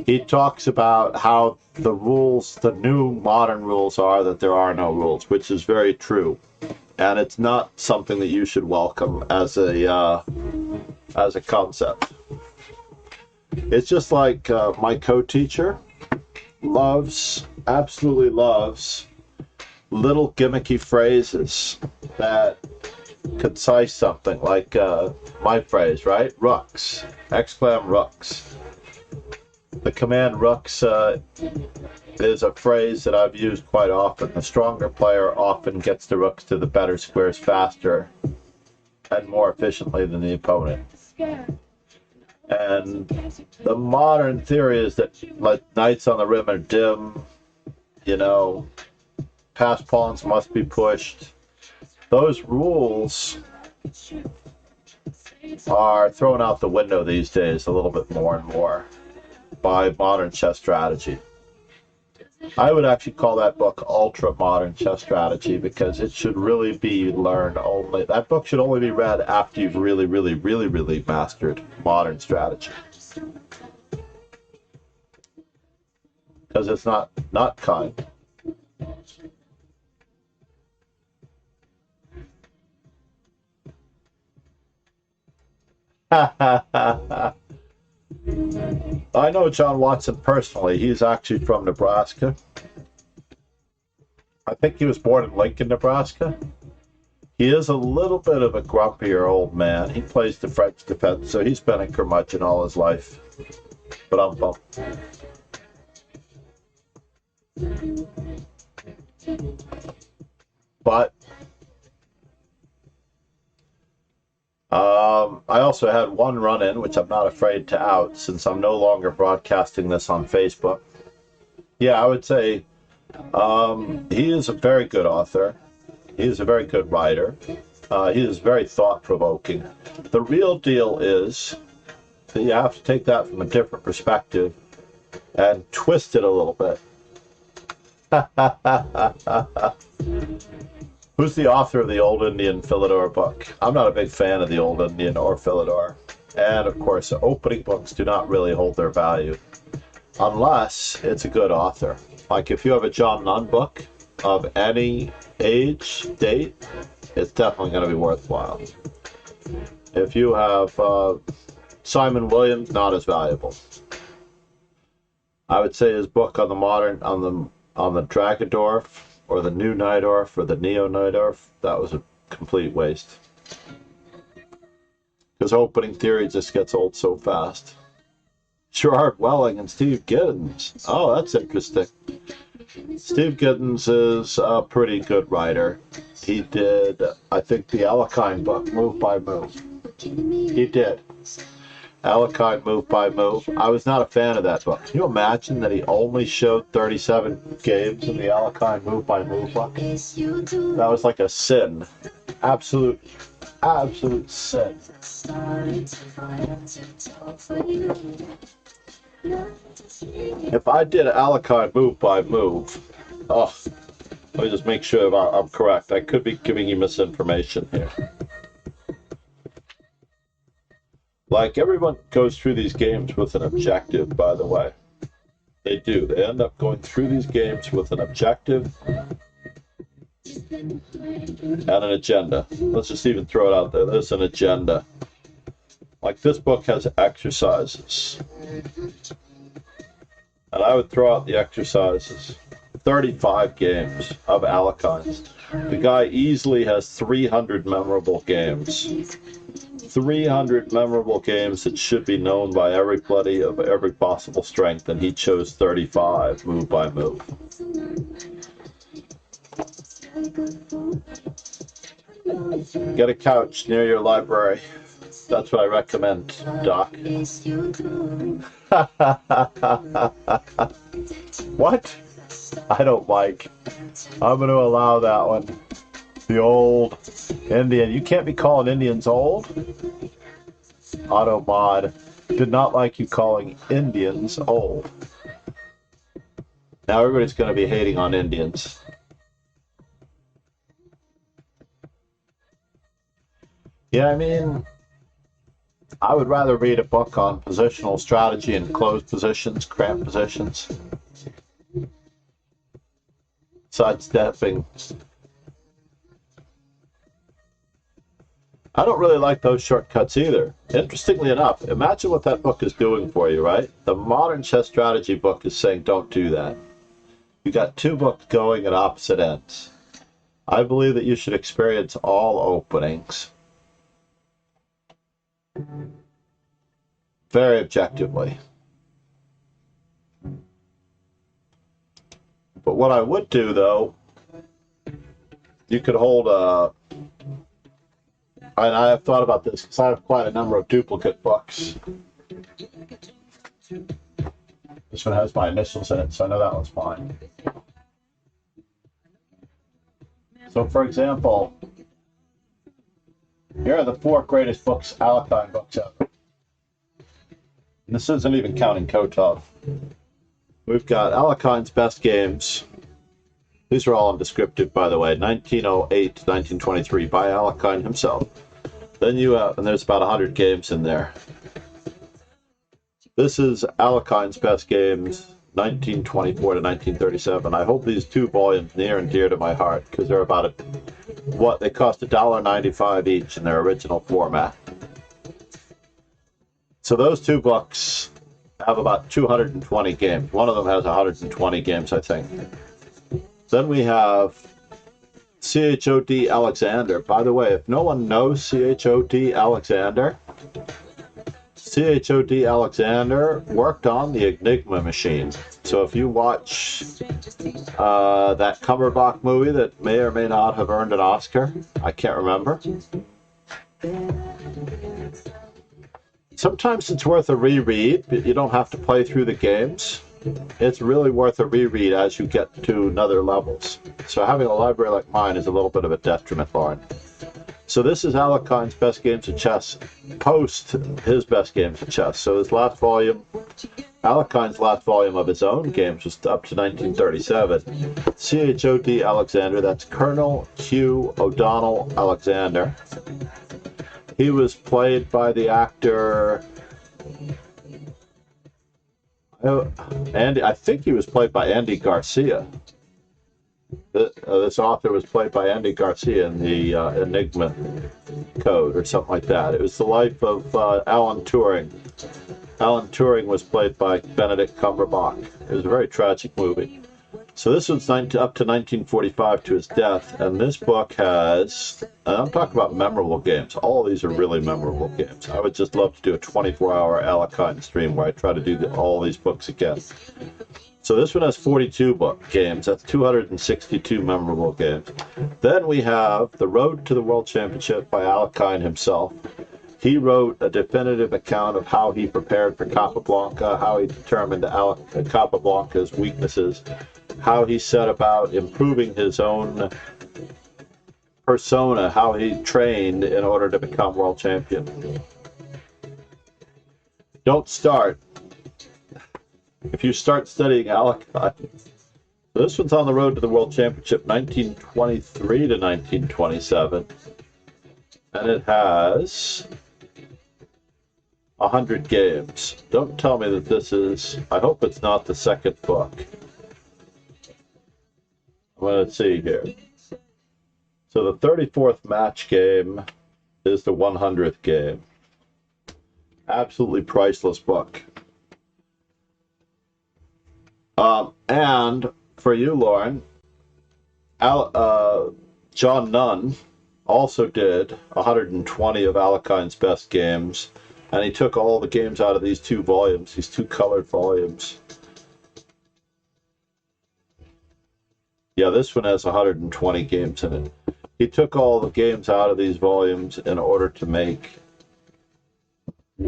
He talks about how the rules, the new modern rules are that there are no rules, which is very true. And it's not something that you should welcome as a concept. It's just like my co-teacher absolutely loves little gimmicky phrases that concise something, like my phrase, right? Rooks, exclam rooks. The command rooks is a phrase that I've used quite often. The stronger player often gets the rooks to the better squares faster and more efficiently than the opponent. And the modern theory is that, like, knights on the rim are dim, passed pawns must be pushed. Those rules are thrown out the window these days a little bit more and more by modern chess strategy. I would actually call that book Ultra Modern Chess Strategy, because it should really be learned only. That book should only be read after you've really, really, really, really mastered modern strategy. Because it's not kind. I know John Watson personally. He's actually from Nebraska. I think he was born in Lincoln, Nebraska. He is a little bit of a grumpier old man. He plays the French defense, so he's been a curmudgeon all his life. But I'm bummed. But I also had one run-in, which I'm not afraid to out, since I'm no longer broadcasting this on Facebook. Yeah, I would say he is a very good author. He is a very good writer. He is very thought-provoking. The real deal is that you have to take that from a different perspective and twist it a little bit. Who's the author of the Old Indian Philidor book? I'm not a big fan of the Old Indian or Philidor. And, of course, opening books do not really hold their value unless it's a good author. Like if you have a John Nunn book of any age, date, it's definitely going to be worthwhile. If you have Simon Williams, not as valuable. I would say his book on the Dragadorf, or the New Najdorf, or the Neo Najdorf, that was a complete waste. Because opening theory just gets old so fast. Gerard Welling and Steve Giddens. Oh, that's interesting. Steve Giddens is a pretty good writer. He did, I think, the Alekhine book, Move by Move. He did. Alekhine Move by Move. I was not a fan of that book. Can you imagine that he only showed 37 games in the Alekhine Move by Move book? That was like a sin. Absolute sin. If I did Alekhine Move by Move, let me just make sure I'm correct. I could be giving you misinformation here. Like, everyone goes through these games with an objective, by the way. They do. They end up going through these games with an objective and an agenda. Let's just even throw it out there. There's an agenda. Like, this book has exercises. And I would throw out the exercises. 35 games of Alekhines. The guy easily has 300 memorable games. 300 memorable games that should be known by everybody of every possible strength, and he chose 35, move by move. Get a couch near your library. That's what I recommend, Doc. What? I don't like. I'm going to allow that one. The old Indian. You can't be calling Indians old. Automod did not like you calling Indians old. Now everybody's going to be hating on Indians. Yeah, I mean, I would rather read a book on positional strategy and closed positions, cramped positions, sidestepping. I don't really like those shortcuts either. Interestingly enough, imagine what that book is doing for you, right? The modern chess strategy book is saying don't do that. You got two books going at opposite ends. I believe that you should experience all openings very objectively. But what I would do, though, you could hold a... And I have thought about this because I have quite a number of duplicate books. This one has my initials in it, so I know that one's fine. So, for example, here are the 4 greatest books, Alekhine books ever. And this isn't even counting Kotov. We've got Alekhine's Best Games. These are all undescriptive, by the way. 1908 to 1923 by Alekhine himself. Then you have, and there's about 100 games in there. This is Alekhine's Best Games, 1924 to 1937. I hold these 2 volumes near and dear to my heart because they're about what they cost $1.95 each in their original format. So those 2 books have about 220 games. One of them has 120 games, I think. Then we have CHOD Alexander. By the way, if no one knows CHOD Alexander, CHOD Alexander worked on the Enigma machine. So if you watch that Cumberbatch movie that may or may not have earned an Oscar, I can't remember. Sometimes it's worth a reread, but you don't have to play through the games. It's really worth a reread as you get to another levels. So having a library like mine is a little bit of a detriment, Lauren. So this is Alekhine's Best Games of Chess, post his Best Games of Chess. So his last volume, Alekhine's last volume of his own games was up to 1937. CHOD Alexander, that's Colonel Hugh O'Donnell Alexander. He was played by the actor... I think he was played by Andy Garcia. This author was played by Andy Garcia in the Enigma Code or something like that. It was the life of Alan Turing. Alan Turing was played by Benedict Cumberbatch. It was a very tragic movie. So this was up to 1945 to his death, and this book has, and I'm talking about memorable games. All of these are really memorable games. I would just love to do a 24-hour Alekhine stream where I try to do all these books again. So this one has 42 games. That's 262 memorable games. Then we have The Road to the World Championship by Alekhine himself. He wrote a definitive account of how he prepared for Capablanca, how he determined Capablanca's weaknesses, how he set about improving his own persona, how he trained in order to become world champion. Don't start. If you start studying Alekhine, this one's on the road to the World Championship 1923 to 1927, and it has 100 games. Don't tell me that this is, I hope it's not the second book. I'm going to see here. So the 34th match game is the 100th game. Absolutely priceless book. And for you, Lauren, John Nunn also did 120 of Alekine's best games, and he took all the games out of these two volumes, these two colored volumes. Yeah, this one has 120 games in it. He took all the games out of these volumes in order to make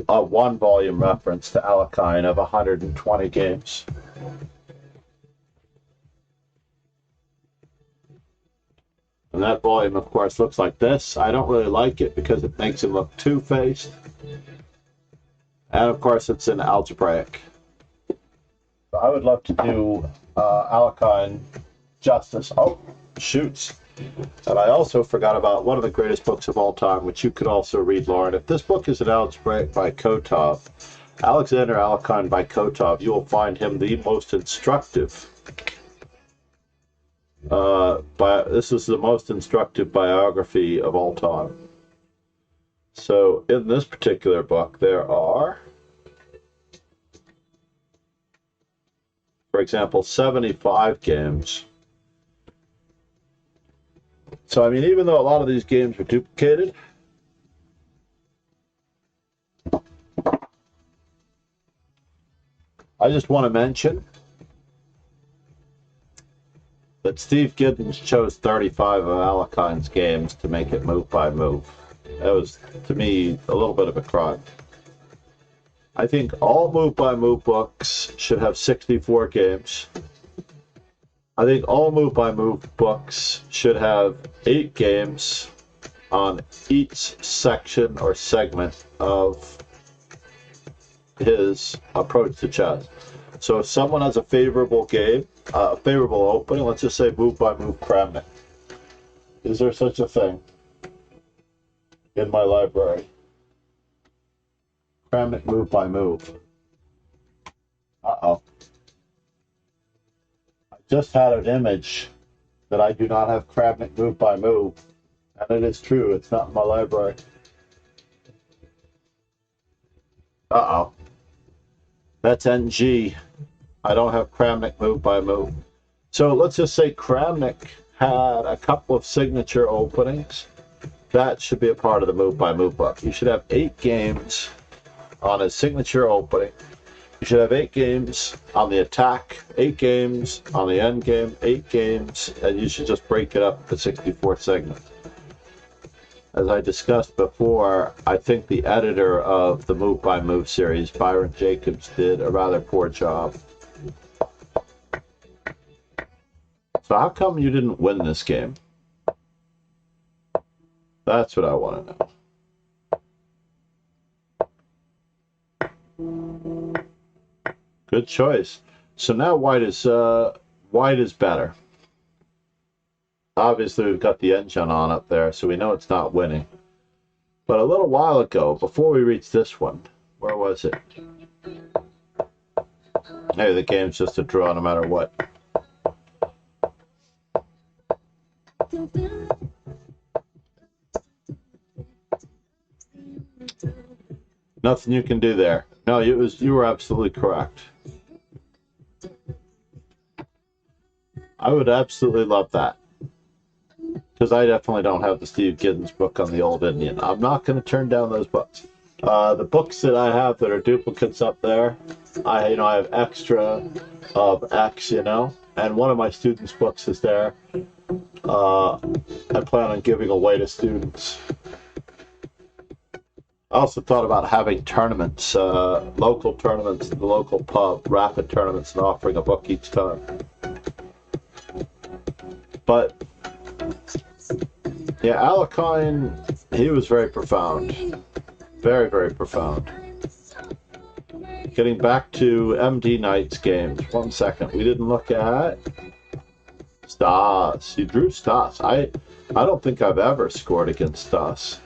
a one volume reference to Alekine of 120 games. And that volume, of course, looks like this. I don't really like it because it makes it look two-faced. And of course, it's in algebraic. So I would love to do Alekine justice. Oh, shoots. And I also forgot about one of the greatest books of all time, which you could also read, Lauren. If this book is an algebraic by Kotov, Alexander Alekine by Kotov, you will find him the most instructive. This is the most instructive biography of all time. So in this particular book, there are, for example, 75 games. So, I mean, even though a lot of these games are duplicated, I just want to mention that Steve Giddens chose 35 of Alekine's games to make it move by move. That was, to me, a little bit of a crime. I think all move by move books should have 64 games. I think all move by move books should have 8 games on each section or segment of his approach to chess. So if someone has a favorable game, a favorable opening, let's just say move by move Kramnik. Is there such a thing in my library? Kramnik move by move. Uh-oh. I just had an image that I do not have Kramnik move by move. And it is true, it's not in my library. Uh-oh. That's NG. I don't have Kramnik move by move. So let's just say Kramnik had a couple of signature openings. That should be a part of the move by move book. You should have 8 games on his signature opening. You should have 8 games on the attack, 8 games on the end game, 8 games, and you should just break it up to 64 segments. As I discussed before, I think the editor of the Move by Move series, Byron Jacobs, did a rather poor job. So how come you didn't win this game? That's what I want to know. Good choice. So now white is better. Obviously, we've got the engine on up there, so we know it's not winning. But a little while ago, before we reached this one, where was it? Hey, the game's just a draw no matter what. Nothing you can do there. No, you were absolutely correct. I would absolutely love that. Because I definitely don't have the Steve Giddens book on the Old Indian. I'm not going to turn down those books. The books that I have that are duplicates up there, I have extra of X, and one of my students' books is there. I plan on giving away to students. I also thought about having tournaments, local tournaments in the local pub, rapid tournaments, and offering a book each time. But yeah, Alekine, he was very profound. Very, very profound. Getting back to MD Knight's games. 1 second. We didn't look at Stas. You drew Stas. I don't think I've ever scored against Stas.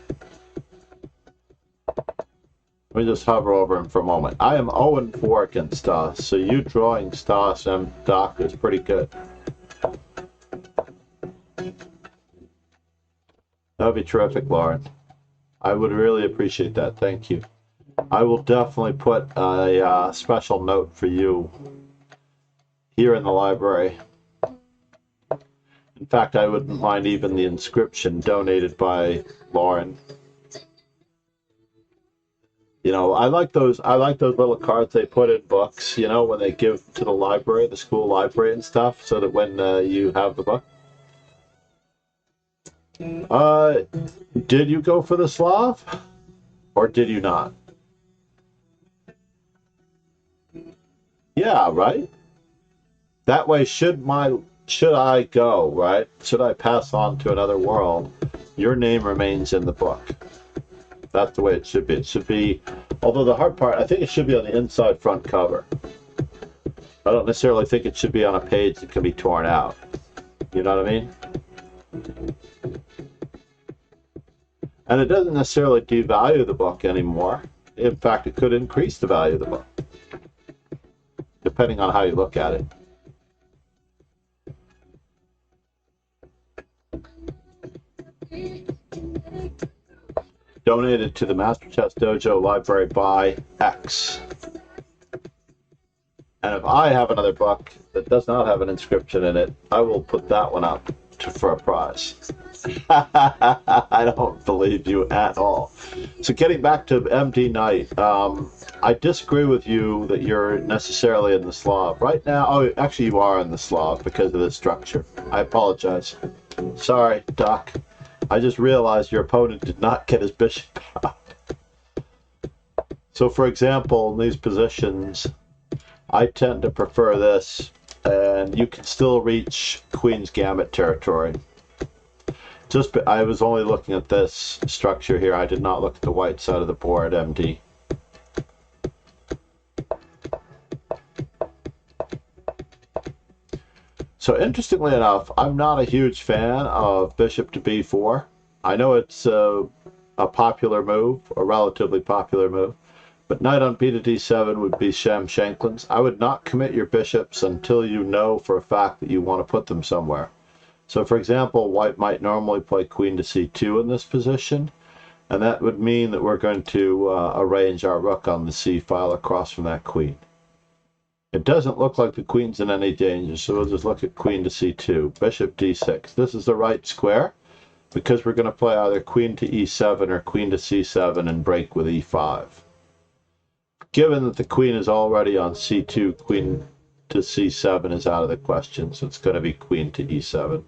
Let me just hover over him for a moment. I am 0-4 against Stas, so you drawing Stas and Doc is pretty good. That would be terrific, Lauren. I would really appreciate that. Thank you. I will definitely put a special note for you here in the library. In fact, I wouldn't mind even the inscription donated by Lauren. You know, I like those little cards they put in books, you know, when they give to the library, the school library and stuff, so that when you have the book. Did you go for the Slav? Or did you not? Yeah, right? That way, should I go, right? Should I pass on to another world, your name remains in the book. That's the way it should be. It should be, although the hard part, I think it should be on the inside front cover. I don't necessarily think it should be on a page that can be torn out. You know what I mean? And it doesn't necessarily devalue the book anymore. In fact, it could increase the value of the book, depending on how you look at it. Donated to the Master Chess Dojo library by X. And if I have another book that does not have an inscription in it, I will put that one up for a prize. I don't believe you at all. So getting back to MD Knight, I disagree with you that you're necessarily in the Slav. Right now, oh, actually you are in the Slav because of the structure. I apologize. Sorry, Doc. I just realized your opponent did not get his bishop out. So for example, in these positions, I tend to prefer this, and you can still reach Queen's Gambit territory. I was only looking at this structure here. I did not look at the white side of the board, MD. So interestingly enough, I'm not a huge fan of bishop to b4. I know it's a popular move, a relatively popular move, but knight on b to d7 would be sham Shanklin's. I would not commit your bishops until you know for a fact that you want to put them somewhere. So for example, white might normally play queen to c2 in this position, and that would mean that we're going to arrange our rook on the c file across from that queen. It doesn't look like the queen's in any danger, so we'll just look at queen to c2, bishop d6. This is the right square, because we're going to play either queen to e7 or queen to c7 and break with e5. Given that the queen is already on c2, queen to c7 is out of the question, so it's going to be queen to e7.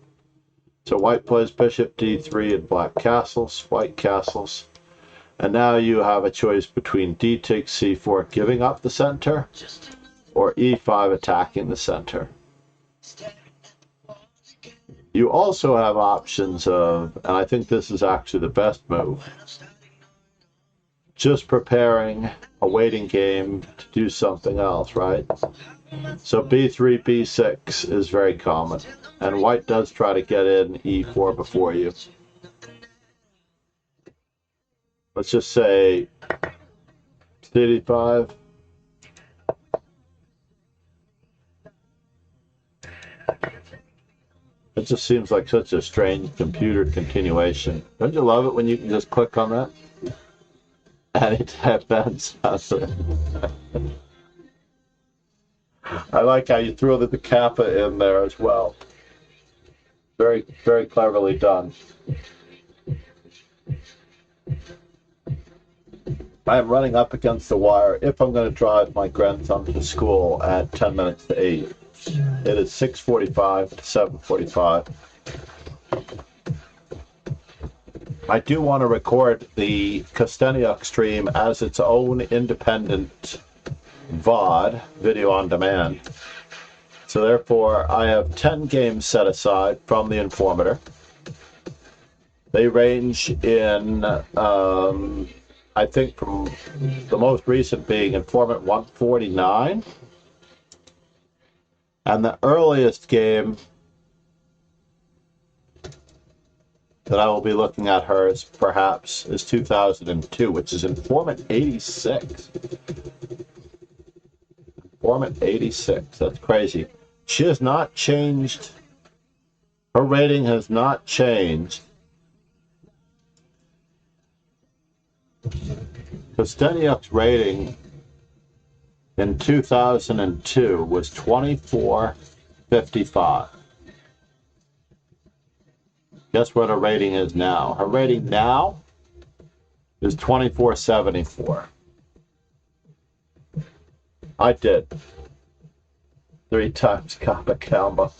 So white plays bishop d3 and black castles, white castles. And now you have a choice between d takes c4, giving up the center, or e5 attacking the center. You also have options of, and I think this is actually the best move, just preparing a waiting game to do something else, right? So b3, b6 is very common, and white does try to get in e4 before you. Let's just say d5. It just seems like such a strange computer continuation. Don't you love it when you can just click on that? And it happens. I like how you threw the kappa in there as well. Very, very cleverly done. I am running up against the wire if I'm going to drive my grandson to school at 10 minutes to 8. It is 6:45 to 7:45. I do want to record the Kosteniuk stream as its own independent VOD, video on demand. So therefore, I have 10 games set aside from the Informator. They range in, I think, from the most recent being Informant 149. And the earliest game that I will be looking at hers, perhaps, is 2002, which is Informant 86. Informant 86, that's crazy. She has not changed. Her rating has not changed. Kosteniuk's rating in 2002 was 2455. Guess what her rating is now? Her rating now is 2474. I did 3 times Kappa Kalma.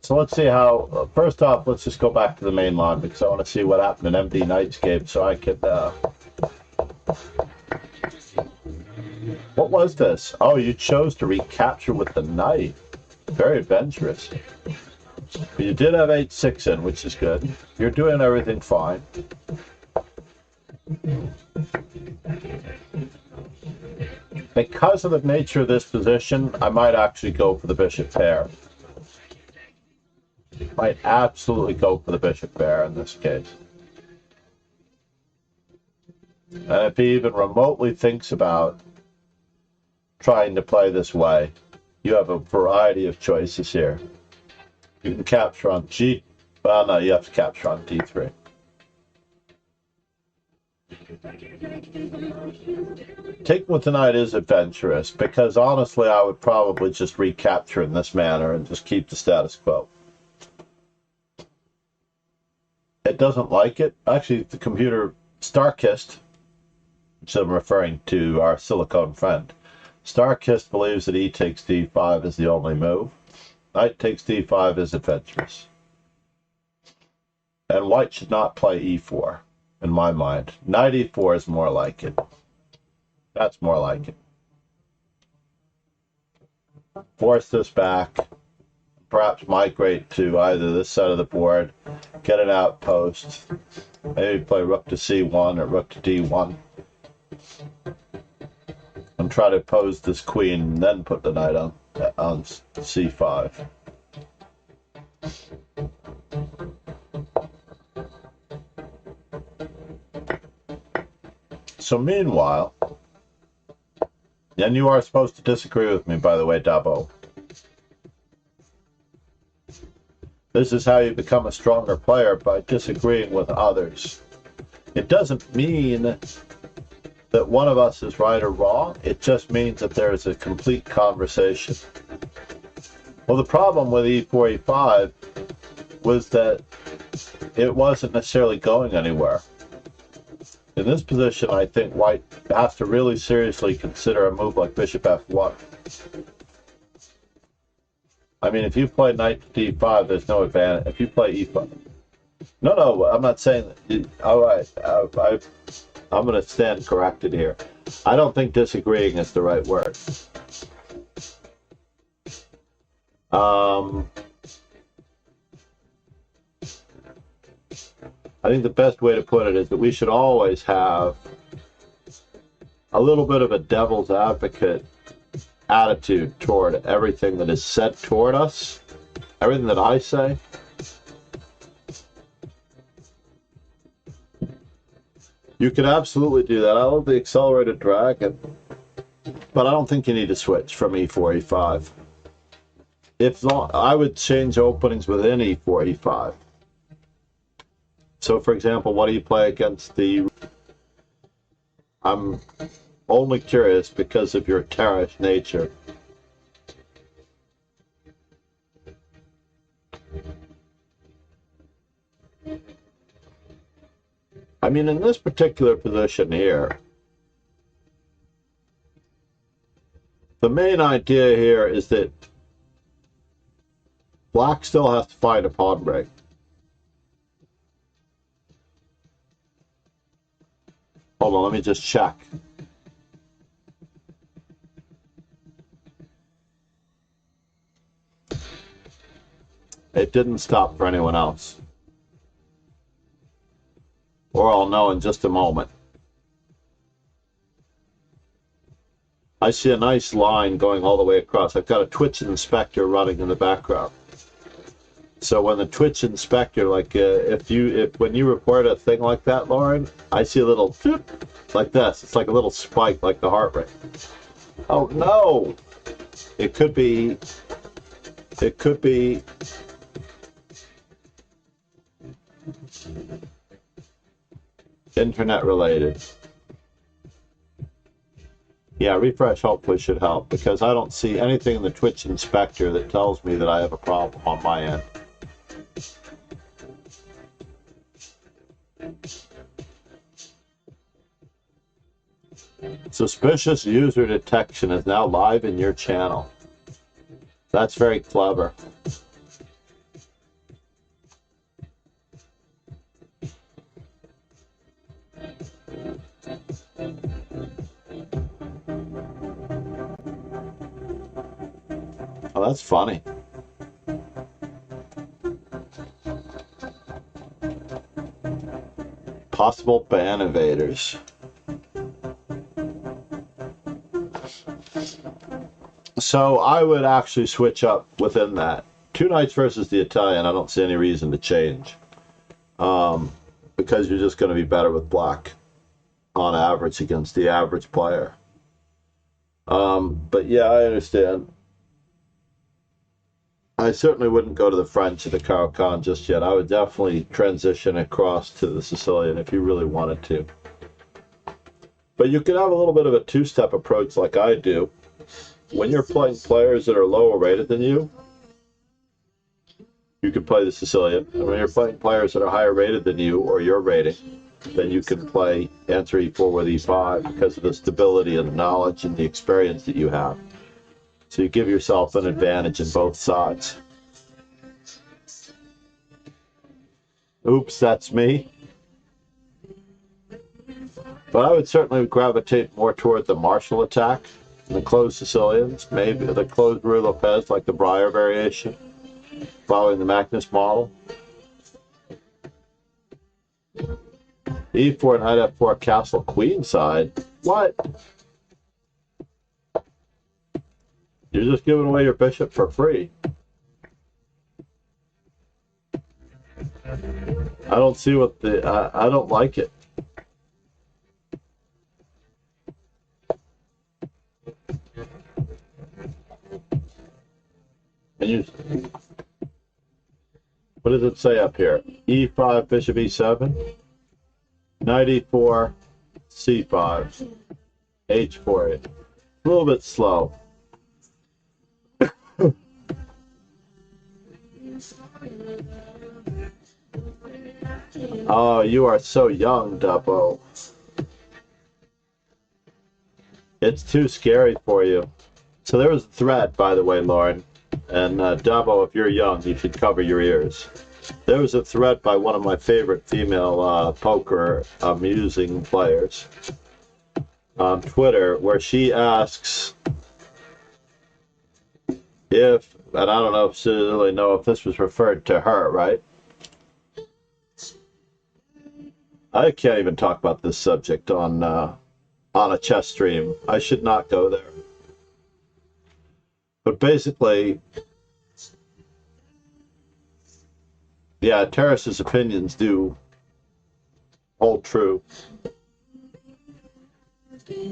So let's see how, first off, let's just go back to the main line because I want to see what happened in MD Nightscape so I could, what was this? Oh, you chose to recapture with the knife. Very adventurous. But you did have 8-6 in, which is good. You're doing everything fine. Because of the nature of this position, I might actually go for the bishop pair. Might absolutely go for the bishop pair in this case. And if he even remotely thinks about trying to play this way, you have a variety of choices here. You can capture on G. Well, no, you have to capture on D3. Taking with the knight is adventurous because honestly, I would probably just recapture in this manner and just keep the status quo. It doesn't like it. Actually, the computer Starkist, which I'm referring to our silicone friend, Starkist believes that e takes d5 is the only move. Knight takes d5 is adventurous. And white should not play e4, in my mind. Knight e4 is more like it. That's more like it. Force this back. Perhaps migrate to either this side of the board, get an outpost, maybe play rook to c1 or rook to d1, and try to pose this queen and then put the knight on c5. So meanwhile, and you are supposed to disagree with me, by the way, Dabo. This is how you become a stronger player, by disagreeing with others. It doesn't mean that one of us is right or wrong. It just means that there is a complete conversation. Well, the problem with e4, e5 was that it wasn't necessarily going anywhere. In this position, I think white has to really seriously consider a move like bishop f1. I mean, if you play knight to d5, there's no advantage. If you play e5, no, I'm not saying that. All right, I'm going to stand corrected here. I don't think disagreeing is the right word. I think the best way to put it is that we should always have a little bit of a devil's advocate attitude toward everything that is said toward us, everything that I say. You could absolutely do that. I love the accelerated dragon, but I don't think you need to switch from e4, e5. I would change openings within e4, e5. So, for example, what do you play against the... I'm only curious because of your terrorist nature. I mean, in this particular position here, the main idea here is that black still has to find a pawn break. Hold on, let me just check. It didn't stop for anyone else. Or I'll know in just a moment. I see a nice line going all the way across. I've got a Twitch inspector running in the background. So when the Twitch inspector, like when you report a thing like that, Lauren, I see a little like this. It's like a little spike, like the heart rate. Oh no! It could be internet related. Yeah, refresh hopefully should help because I don't see anything in the Twitch inspector that tells me that I have a problem on my end. Suspicious user detection is now live in your channel. That's very clever. Oh, that's funny. Possible ban evaders. So I would actually switch up within that. Two knights versus the Italian, I don't see any reason to change. Because you're just going to be better with black on average against the average player. But yeah, I understand. I certainly wouldn't go to the French or the Caro-Kann just yet. I would definitely transition across to the Sicilian if you really wanted to. But you could have a little bit of a two-step approach like I do. When you're playing players that are lower rated than you, you can play the Sicilian. And when you're playing players that are higher rated than you or your rating, then you can play answer e4 with e5 because of the stability and the knowledge and the experience that you have. So you give yourself an advantage in both sides. Oops, that's me. But I would certainly gravitate more toward the martial attack, the closed Sicilians, maybe the closed Ruy Lopez, like the Breyer variation, following the Magnus model. E4, knight f4, castle, queen side. What? You're just giving away your bishop for free. I don't see what the... I don't like it. And you... What does it say up here? E5, bishop e7, knight e4, c5, h4. A little bit slow. Oh, you are so young, Dubbo. It's too scary for you. So there was a threat, by the way, Lauren. And Dubbo, if you're young, you should cover your ears. There was a threat by one of my favorite female poker amusing players on Twitter where she asks if, and I don't know if really know if this was referred to her, right? I can't even talk about this subject on a chess stream. I should not go there. But basically, yeah, Terrace's opinions do hold true.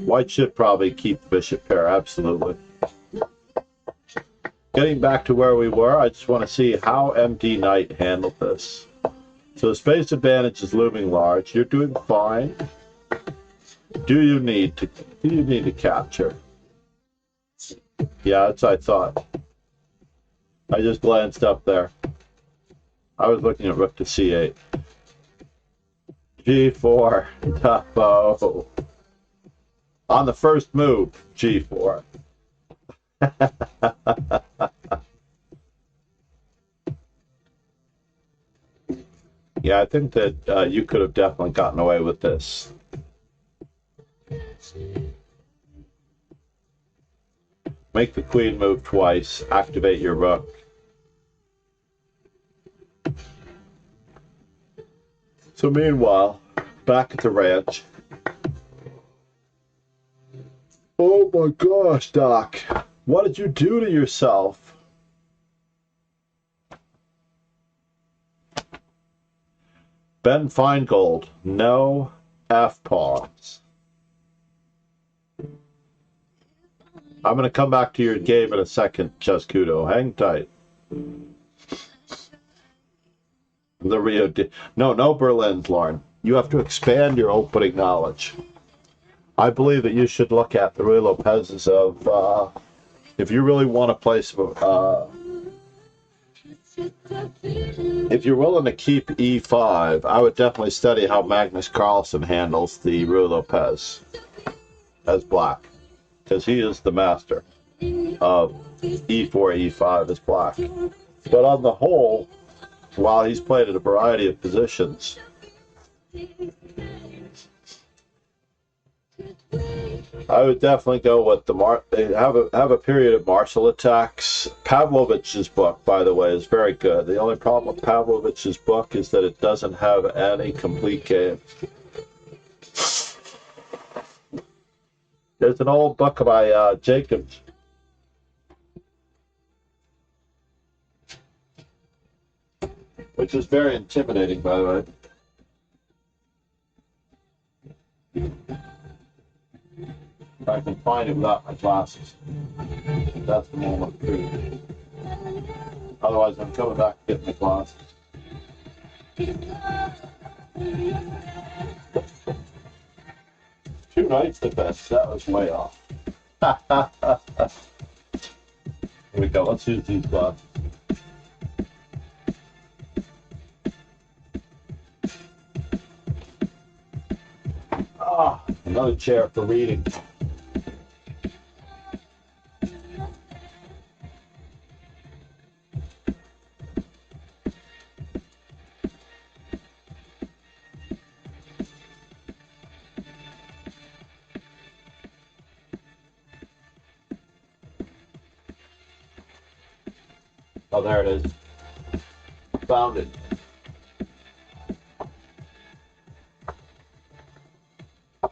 White should probably keep the bishop pair, absolutely. Getting back to where we were, I just want to see how MD Knight handled this. So the space advantage is looming large. You're doing fine. Do you need to capture? Yeah, that's what I thought. I just glanced up there. I was looking at rook to c8. g4, Dubbo. On the first move, g4. Yeah, I think that you could have definitely gotten away with this. Make the queen move twice, activate your rook. So meanwhile, back at the ranch. Oh my gosh, Doc. What did you do to yourself? Ben Feingold, no F-pawns. I'm going to come back to your game in a second, Chescudo. Hang tight. The Rio de... No Berlin's, Lauren. You have to expand your opening knowledge. I believe that you should look at the Ruy Lopez's of... if you really want to play some... if you're willing to keep e5, I would definitely study how Magnus Carlsen handles the Ruy Lopez. as black, because he is the master of e4, e5 as black. But on the whole, while he's played at a variety of positions, I would definitely go with have a period of martial attacks. Pavlovich's book, by the way, is very good. The only problem with Pavlovich's book is that it doesn't have any complete games. There's an old book by Jacobs. Which is very intimidating, by the way. If I can find it without my glasses. That's the moment of truth. Otherwise, I'm coming back to get my glasses. 2 nights the best. That was way off. Here we go. Let's use these glasses. Another chair for reading. Oh, there it is. Found it. In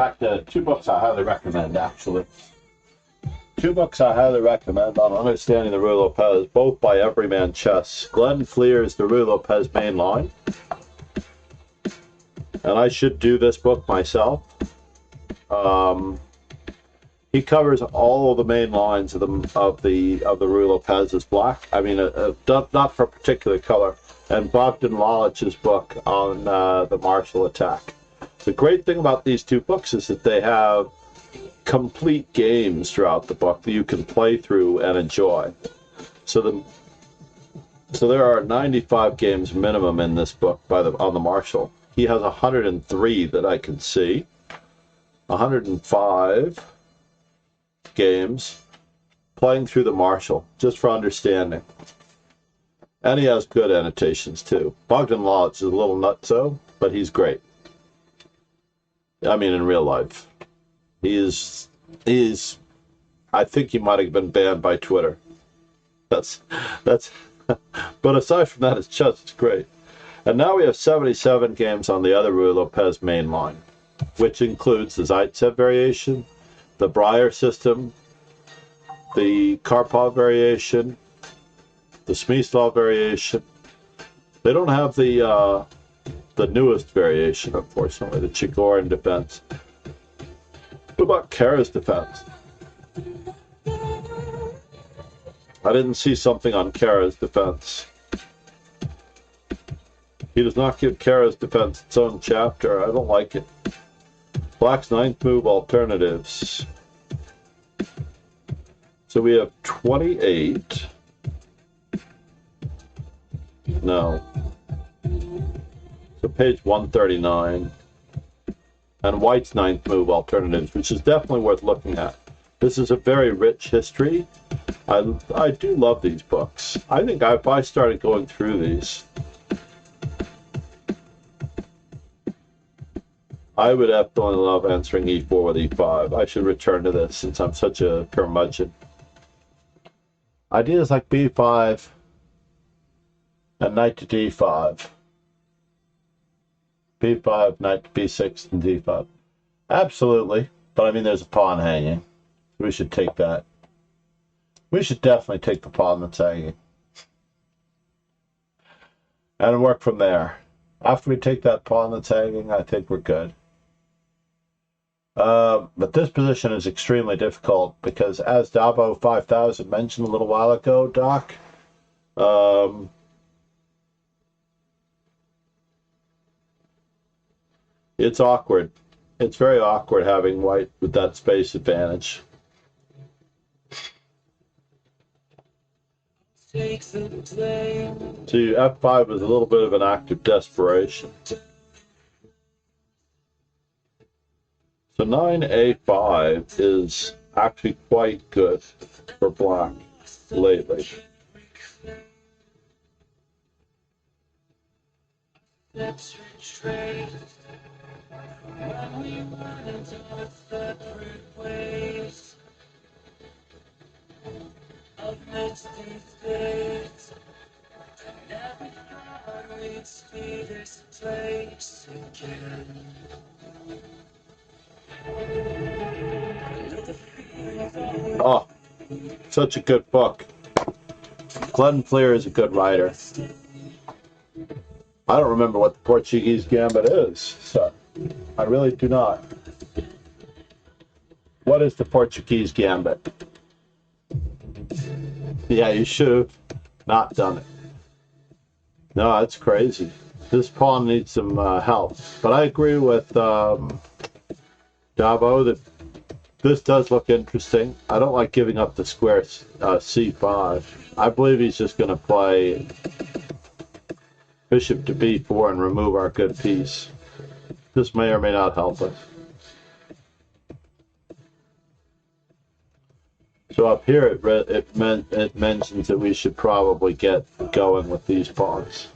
fact, 2 books I highly recommend, actually. 2 books I highly recommend on understanding the Ruy Lopez, both by Everyman Chess. Glenn Flear's The Ruy Lopez Main Line. And I should do this book myself. He covers all of the main lines of the Ruy Lopez as black. I mean, not for a particular color. And Bogdan Lalich's book on the martial attack. The great thing about these 2 books is that they have complete games throughout the book that you can play through and enjoy. So there are 95 games minimum in this book on the martial. He has 103 that I can see. 105 games playing through the martial, just for understanding. And he has good annotations too. Bogdan Lalich is a little nutso, but he's great. I mean, in real life. He is, I think he might have been banned by Twitter. That's, but aside from that, it's just great. And now we have 77 games on the other Ruy Lopez main line, which includes the Zaitsev variation, the Breyer system, the Karpov variation, the Smyslov variation. They don't have the newest variation, unfortunately, the Chigorin defense. What about Kara's defense? I didn't see something on Kara's defense. He does not give Kara's defense its own chapter. I don't like it. Black's 9th move alternatives. So we have 28. No. So page 139. And White's 9th move alternatives, which is definitely worth looking at. This is a very rich history. I do love these books. I think if I started going through these, I would definitely love answering e4 with e5. I should return to this since I'm such a curmudgeon. Ideas like b5 and knight to d5. b5, knight to b6, and d5. Absolutely. But I mean, there's a pawn hanging. We should take that. We should definitely take the pawn that's hanging. And work from there. After we take that pawn that's hanging, I think we're good. But this position is extremely difficult because, as Dabo 5000 mentioned a little while ago, Doc, it's awkward. It's very awkward having white with that space advantage. So f5 is a little bit of an act of desperation. So 9A5 is actually quite good for black lately. Let's retreat when we went into separate ways. I've missed these days. I never thought we'd see this place again. Oh, such a good book. Glenn Fleer is a good writer. I don't remember what the Portuguese Gambit is, so I really do not. What is the Portuguese Gambit? Yeah, you should have not done it. No, that's crazy. This pawn needs some help. But I agree with Davo that this does look interesting. I don't like giving up the square c5. I believe he's just going to play bishop to b4 and remove our good piece. This may or may not help us. So up here it mentions that we should probably get going with these pawns,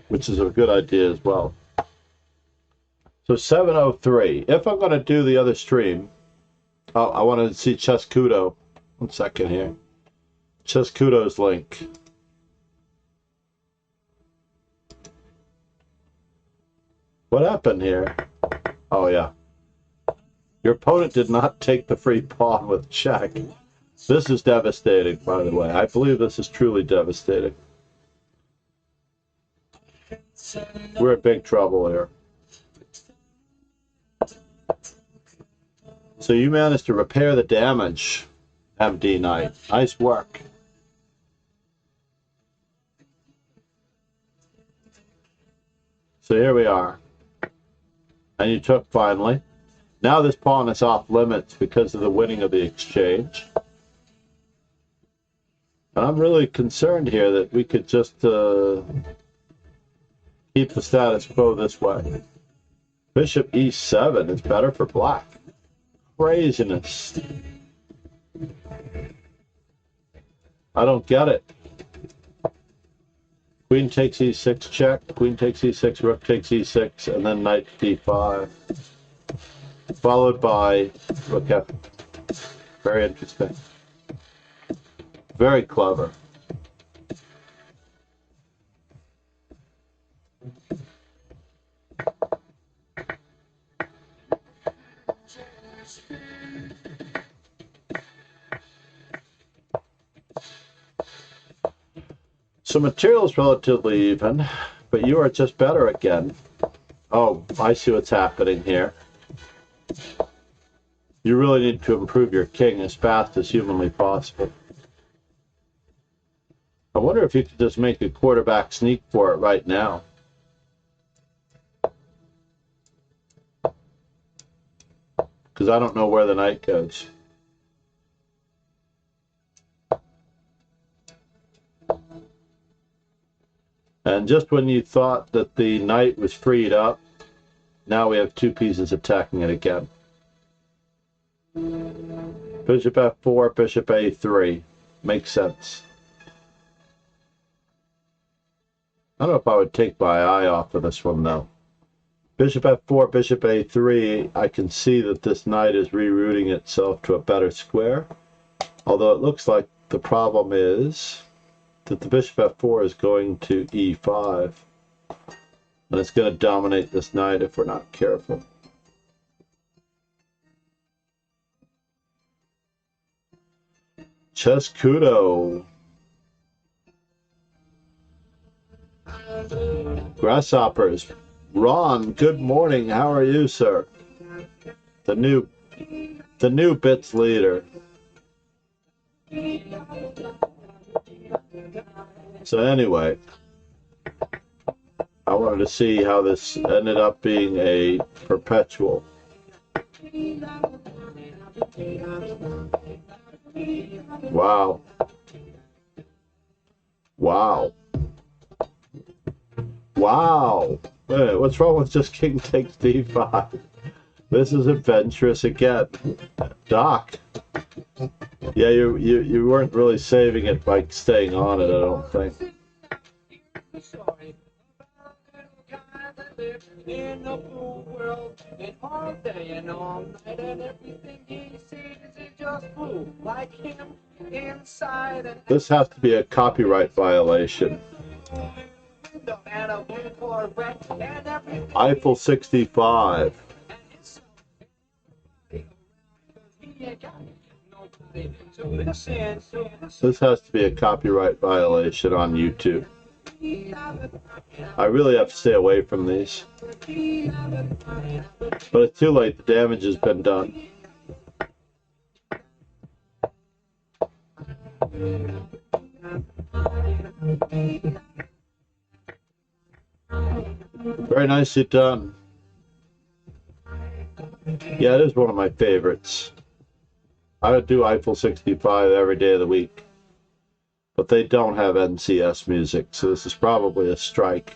which is a good idea as well. So 7:03. If I'm going to do the other stream, I want to see Chescudo. 1 second here. Chescudo's link. What happened here? Oh, yeah. Your opponent did not take the free pawn with check. This is devastating, by the way. I believe this is truly devastating. We're in big trouble here. So you managed to repair the damage, MD Knight. Nice work. So here we are. And you took finally. Now this pawn is off limits because of the winning of the exchange. And I'm really concerned here that we could just keep the status quo this way. Bishop e7 is better for black. Craziness. I don't get it. Queen takes e6 check, queen takes e6, rook takes e6, and then knight d5. Followed by rook f. Very interesting. Very clever. So material is relatively even, but you are just better again. Oh, I see what's happening here. You really need to improve your king as fast as humanly possible. I wonder if you could just make a quarterback sneak for it right now. Because I don't know where the knight goes. And just when you thought that the knight was freed up, now we have two pieces attacking it again. Bishop f4, bishop a3. Makes sense. I don't know if I would take my eye off of this one, though. Bishop f4, bishop a3. I can see that this knight is rerouting itself to a better square. Although it looks like the problem is that the bishop f4 is going to e5. And it's going to dominate this knight if we're not careful. Chescudo. Grasshoppers. Ron, good morning. How are you, sir? The new bits leader. So anyway, I wanted to see how this ended up being a perpetual. Wow. Wow. Wow. Wait, what's wrong with just king takes d5? This is adventurous again. Doc. Yeah, you weren't really saving it by staying on it, I don't think. In a blue world, and all day and all night, and everything he sees is just blue, like him inside. And This has to be a copyright violation. and a blue Corvette, and everything Eiffel 65. he ain't got nobody to listen to. This has to be a copyright violation on YouTube. I really have to stay away from these. But it's too late, the damage has been done. Very nicely done. Yeah, it is one of my favorites. I would do Eiffel 65 every day of the week. But they don't have NCS music, so this is probably a strike.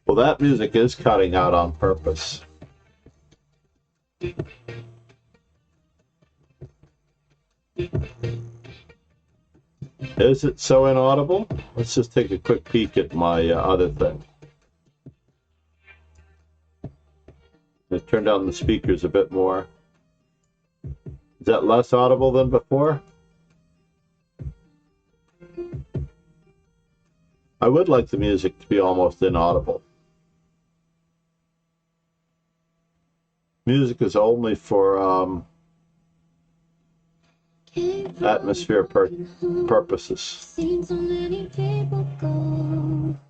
Well, that music is cutting out on purpose. Is it so inaudible? Let's just take a quick peek at my other thing. Let's turn down the speakers a bit more. Is that less audible than before? I would like the music to be almost inaudible. Music is only for atmosphere purposes.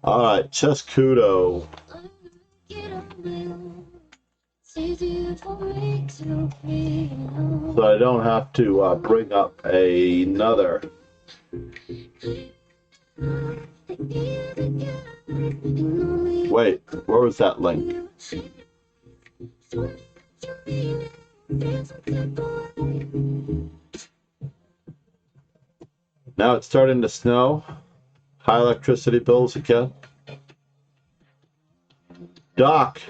All right, Chescudo. So I don't have to bring up another. Wait, where was that link? Now it's starting to snow. High electricity bills again. Doc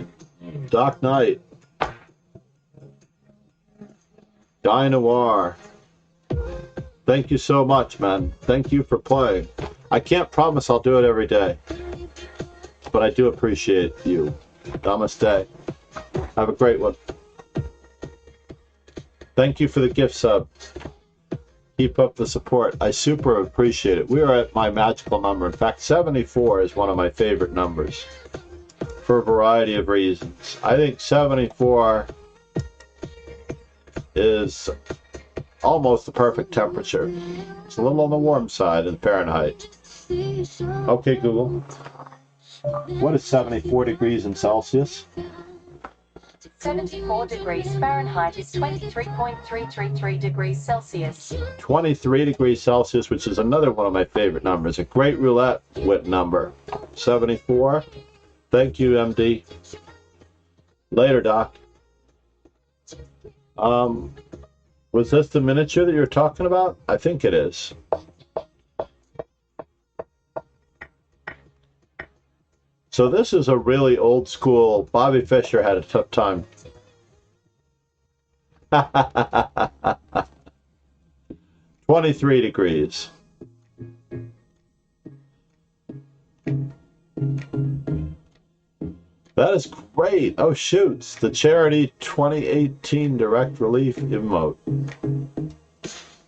Knight. Guy Noir. Thank you so much, man. Thank you for playing. I can't promise I'll do it every day, but I do appreciate you. Namaste. Have a great one. Thank you for the gift sub. Keep up the support. I super appreciate it. We are at my magical number. In fact, 74 is one of my favorite numbers for a variety of reasons. I think 74 is almost the perfect temperature. It's a little on the warm side in Fahrenheit. Okay, Google. What is 74 degrees in Celsius? 74 degrees Fahrenheit is 23.333 degrees Celsius. 23 degrees Celsius, which is another one of my favorite numbers. A great roulette wit number. 74. Thank you, MD. Later, Doc. Was this the miniature that you're talking about? I think it is. So this is a really old school. Bobby Fischer had a tough time. 23 degrees. That is great. Oh, shoots. The Charity 2018 Direct Relief emote.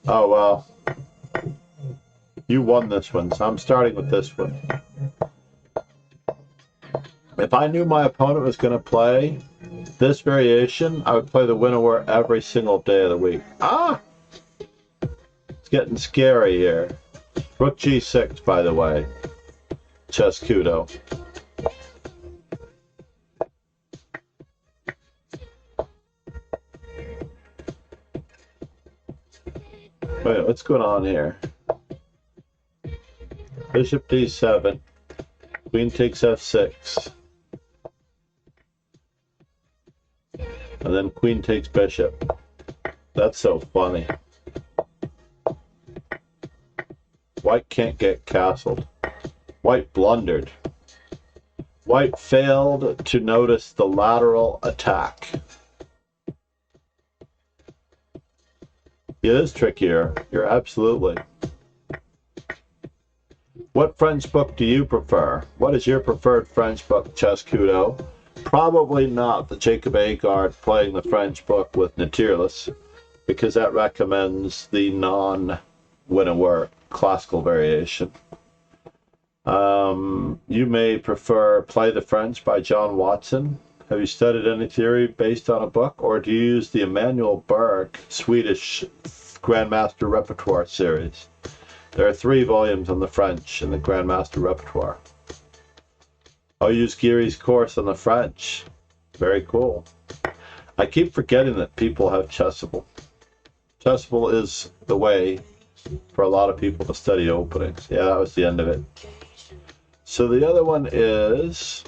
Oh, well. You won this one, so I'm starting with this one. If I knew my opponent was going to play this variation, I would play the winner every single day of the week. Ah! It's getting scary here. Rook G6, by the way. Chescudo. Wait, what's going on here? Bishop D7. Queen takes F6. And then queen takes bishop. That's so funny. White can't get castled. White blundered. White failed to notice the lateral attack. It is trickier. You're absolutely. What French book do you prefer? What is your preferred French book, Chescudo? Probably not the Jacob Øgaard playing the French book with Natyrlis, because that recommends the non-Winnower classical variation. You may prefer Play the French by John Watson. Have you studied any theory based on a book, or do you use the Emanuel Berg Swedish Grandmaster Repertoire series? There are 3 volumes on the French in the Grandmaster Repertoire. I'll use Geary's course on the French. Very cool. I keep forgetting that people have Chessable. Chessable is the way for a lot of people to study openings. Yeah, that was the end of it. So the other one is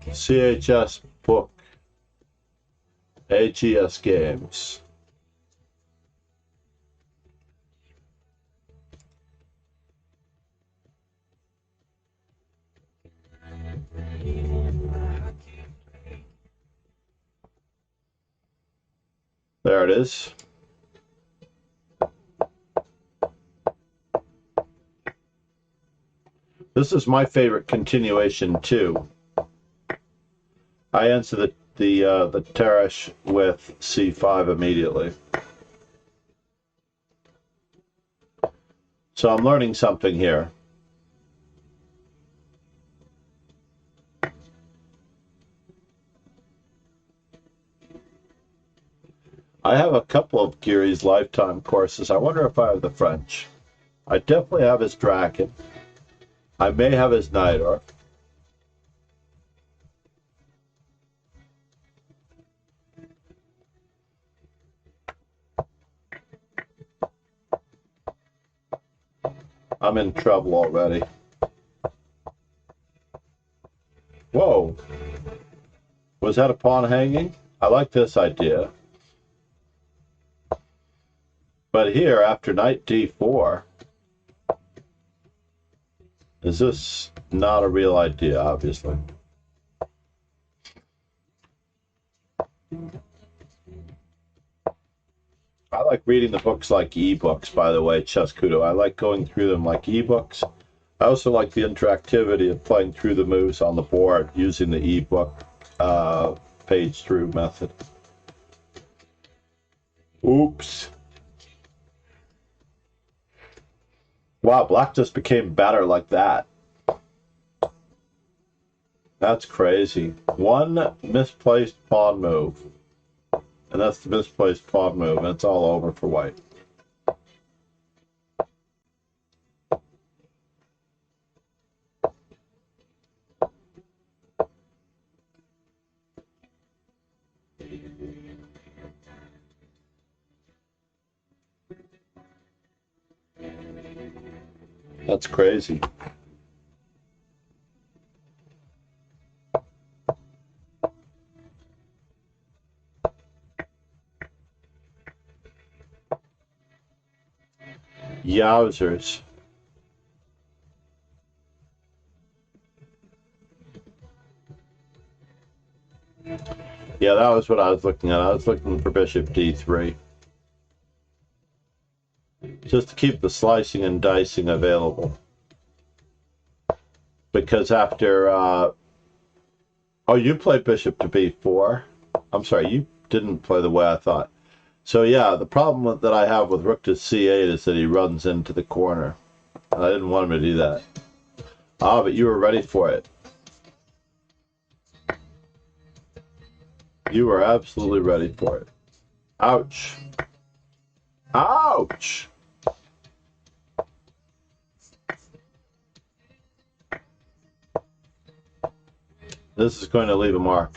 CHS book, AGS games. There it is. This is my favorite continuation too. I answer the Teresh with c5 immediately. So I'm learning something here. I have a couple of Geary's lifetime courses. I wonder if I have the French. I definitely have his Draken. I may have his Najdorf. I'm in trouble already. Whoa. Was that a pawn hanging? I like this idea. But here, after knight d4, is this not a real idea, obviously? I like reading the books like ebooks, by the way, Chescudo. I like going through them like ebooks. I also like the interactivity of playing through the moves on the board using the ebook page through method. Oops. Wow, black just became better like that. That's crazy. One misplaced pawn move. And that's the misplaced pawn move, and it's all over for white. That's crazy. Yowzers. Yeah, that was what I was looking at. I was looking for bishop d3. Just to keep the slicing and dicing available. Because after... oh, you played bishop to b4. I'm sorry, you didn't play the way I thought. So yeah, the problem that I have with rook to c8 is that he runs into the corner. And I didn't want him to do that. Ah, but you were ready for it. You were absolutely ready for it. Ouch. Ouch! This is going to leave a mark.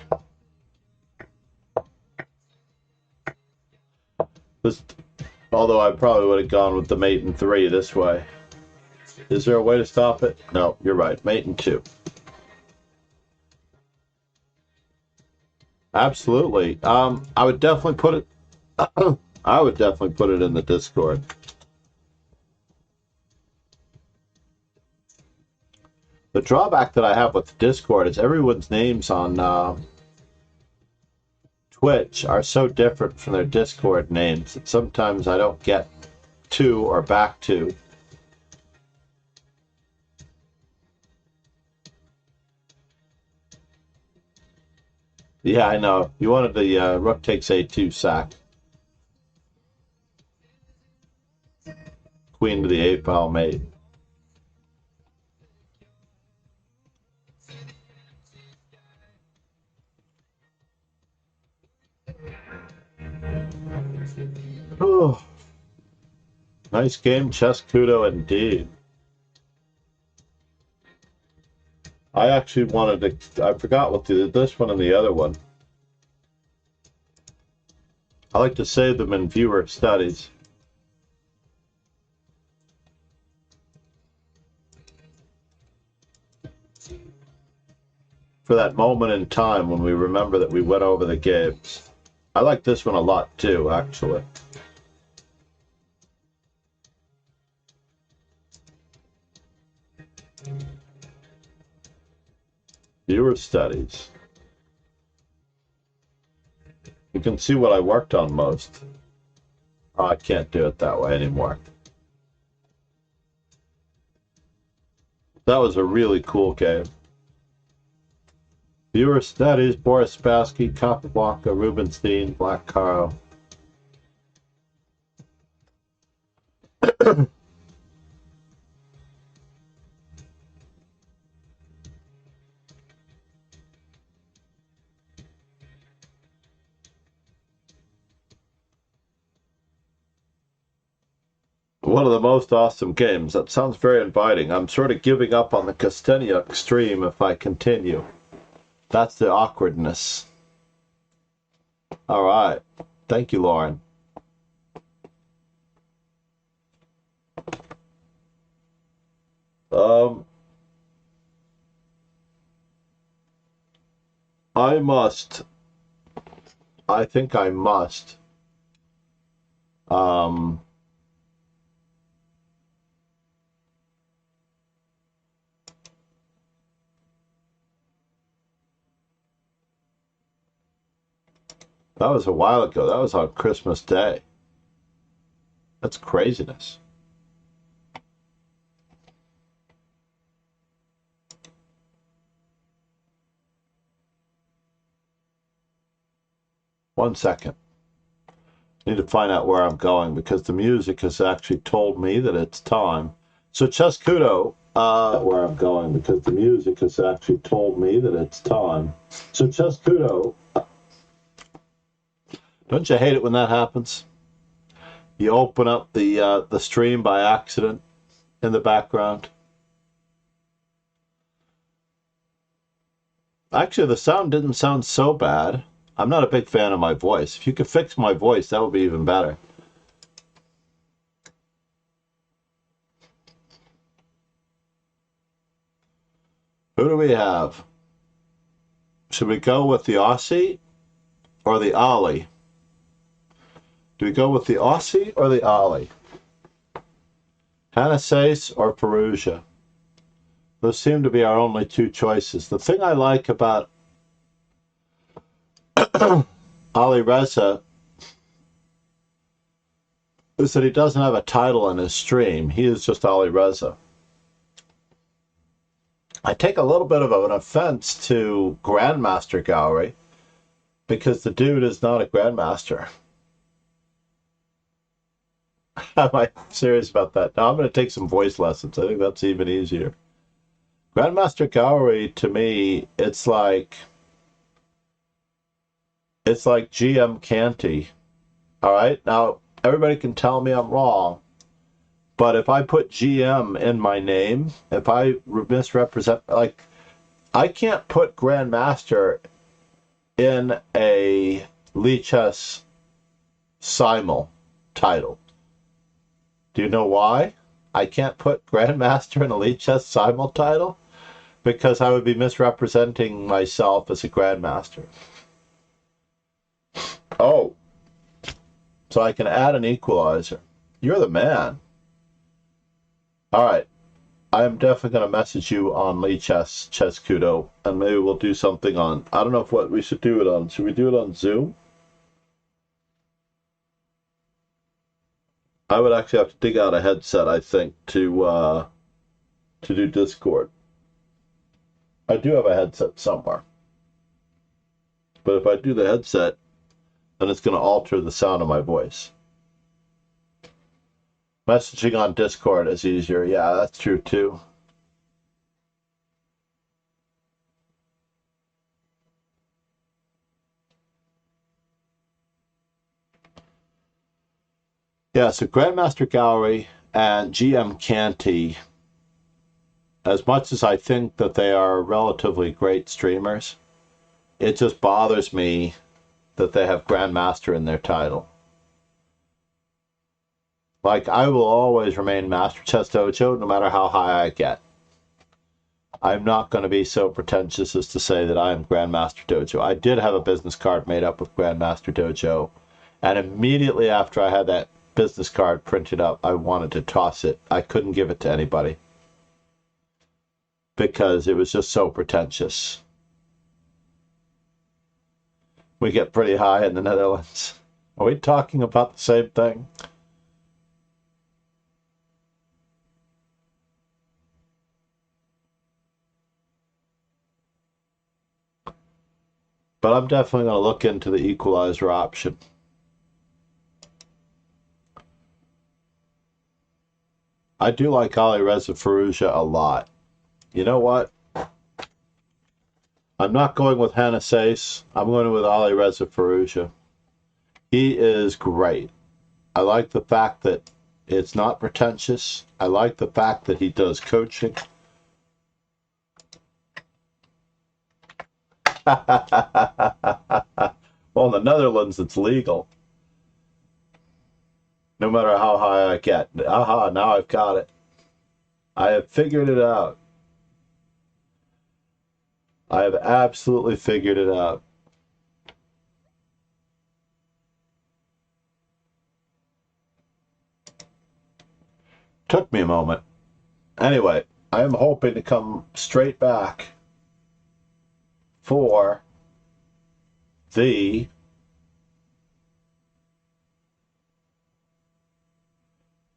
This, although I probably would have gone with the mate in 3 this way. Is there a way to stop it? No, you're right. Mate in 2. Absolutely. I would definitely put it. I would definitely put it in the Discord. The drawback that I have with the Discord is everyone's names on Twitch are so different from their Discord names that sometimes I don't get to or back to. Yeah, I know. You wanted the rook takes a2 sack. Queen to the a-file mate. Oh, nice game, Chess Kudo indeed. I actually wanted to, I forgot what this one and the other one. I like to save them in viewer studies. For that moment in time when we remember that we went over the games. I like this one a lot too, actually. Viewer studies. You can see what I worked on most. Oh, I can't do it that way anymore. That was a really cool game. Viewer studies, Boris Spassky, Capablanca, Rubenstein, Black Caro. One of the most awesome games. That sounds very inviting. I'm sort of giving up on the Kosteniuk stream if I continue. That's the awkwardness. All right. Thank you, Lauren. I think I must. That was a while ago. That was on Christmas Day. That's craziness. One second. I need to find out where I'm going because the music has actually told me that it's time. So Chess Kudo, where I'm going because the music has actually told me that it's time. So Chess Kudo, don't you hate it when that happens? You open up the stream by accident in the background. Actually, the sound didn't sound so bad. I'm not a big fan of my voice. If you could fix my voice, that would be even better. Who do we have? Should we go with the Aussie or the Ollie? Do we go with the Aussie or the Ollie? Hanasace or Perugia? Those seem to be our only two choices. The thing I like about Ali Reza is that he doesn't have a title in his stream. He is just Ali Reza. I take a little bit of an offense to Grandmaster Gallery because the dude is not a Grandmaster. Am I serious about that? Now I'm going to take some voice lessons. I think that's even easier. Grandmaster Gallery, to me, it's like GM Canty. All right? Now, everybody can tell me I'm wrong, but if I put GM in my name, if I misrepresent, like, I can't put Grandmaster in a Lichess Simul title. Do you know why I can't put Grandmaster in a Lichess Simul title? Because I would be misrepresenting myself as a Grandmaster. Oh, so I can add an equalizer. You're the man. All right. I am definitely going to message you on Lee Chescudo, and maybe we'll do something on, I don't know what we should do it on. Should we do it on Zoom? I would actually have to dig out a headset, I think, to do Discord. I do have a headset somewhere. But if I do the headset, then it's going to alter the sound of my voice. Messaging on Discord is easier. Yeah, that's true too. Yeah, so Grandmaster Gallery and GM Canty, as much as I think that they are relatively great streamers, it just bothers me that they have Grandmaster in their title. Like, I will always remain Master Chess Dojo no matter how high I get. I'm not going to be so pretentious as to say that I am Grandmaster Dojo. I did have a business card made up with Grandmaster Dojo, and immediately after I had that business card printed up, I wanted to toss it. I couldn't give it to anybody because it was just so pretentious. We get pretty high in the Netherlands. Are we talking about the same thing? But I'm definitely going to look into the equalizer option. I do like Ali Reza Fallujah a lot. You know what? I'm not going with Hannah Sace. I'm going with Ali Reza Fallujah. He is great. I like the fact that it's not pretentious. I like the fact that he does coaching. Well, in the Netherlands, it's legal. No matter how high I get. Aha, now I've got it. I have figured it out. I have absolutely figured it out. Took me a moment. Anyway, I am hoping to come straight back for the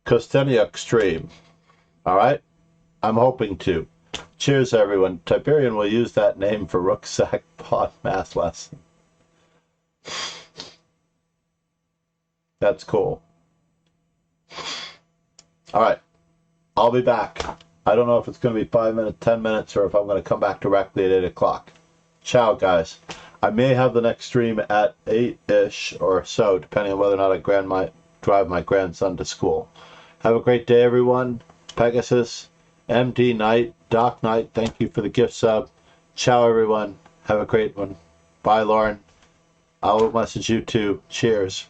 Kosteniuk stream. All right? I'm hoping to. Cheers, everyone. Tiberian will use that name for Rucksack Pod Math Lesson. That's cool. All right. I'll be back. I don't know if it's going to be 5 minutes, 10 minutes, or if I'm going to come back directly at 8 o'clock. Ciao, guys. I may have the next stream at 8-ish or so, depending on whether or not I drive my grandson to school. Have a great day, everyone. Pegasus, MD Knight, Doc Knight, thank you for the gift sub. Ciao, everyone. Have a great one. Bye, Lauren. I'll message you too. Cheers.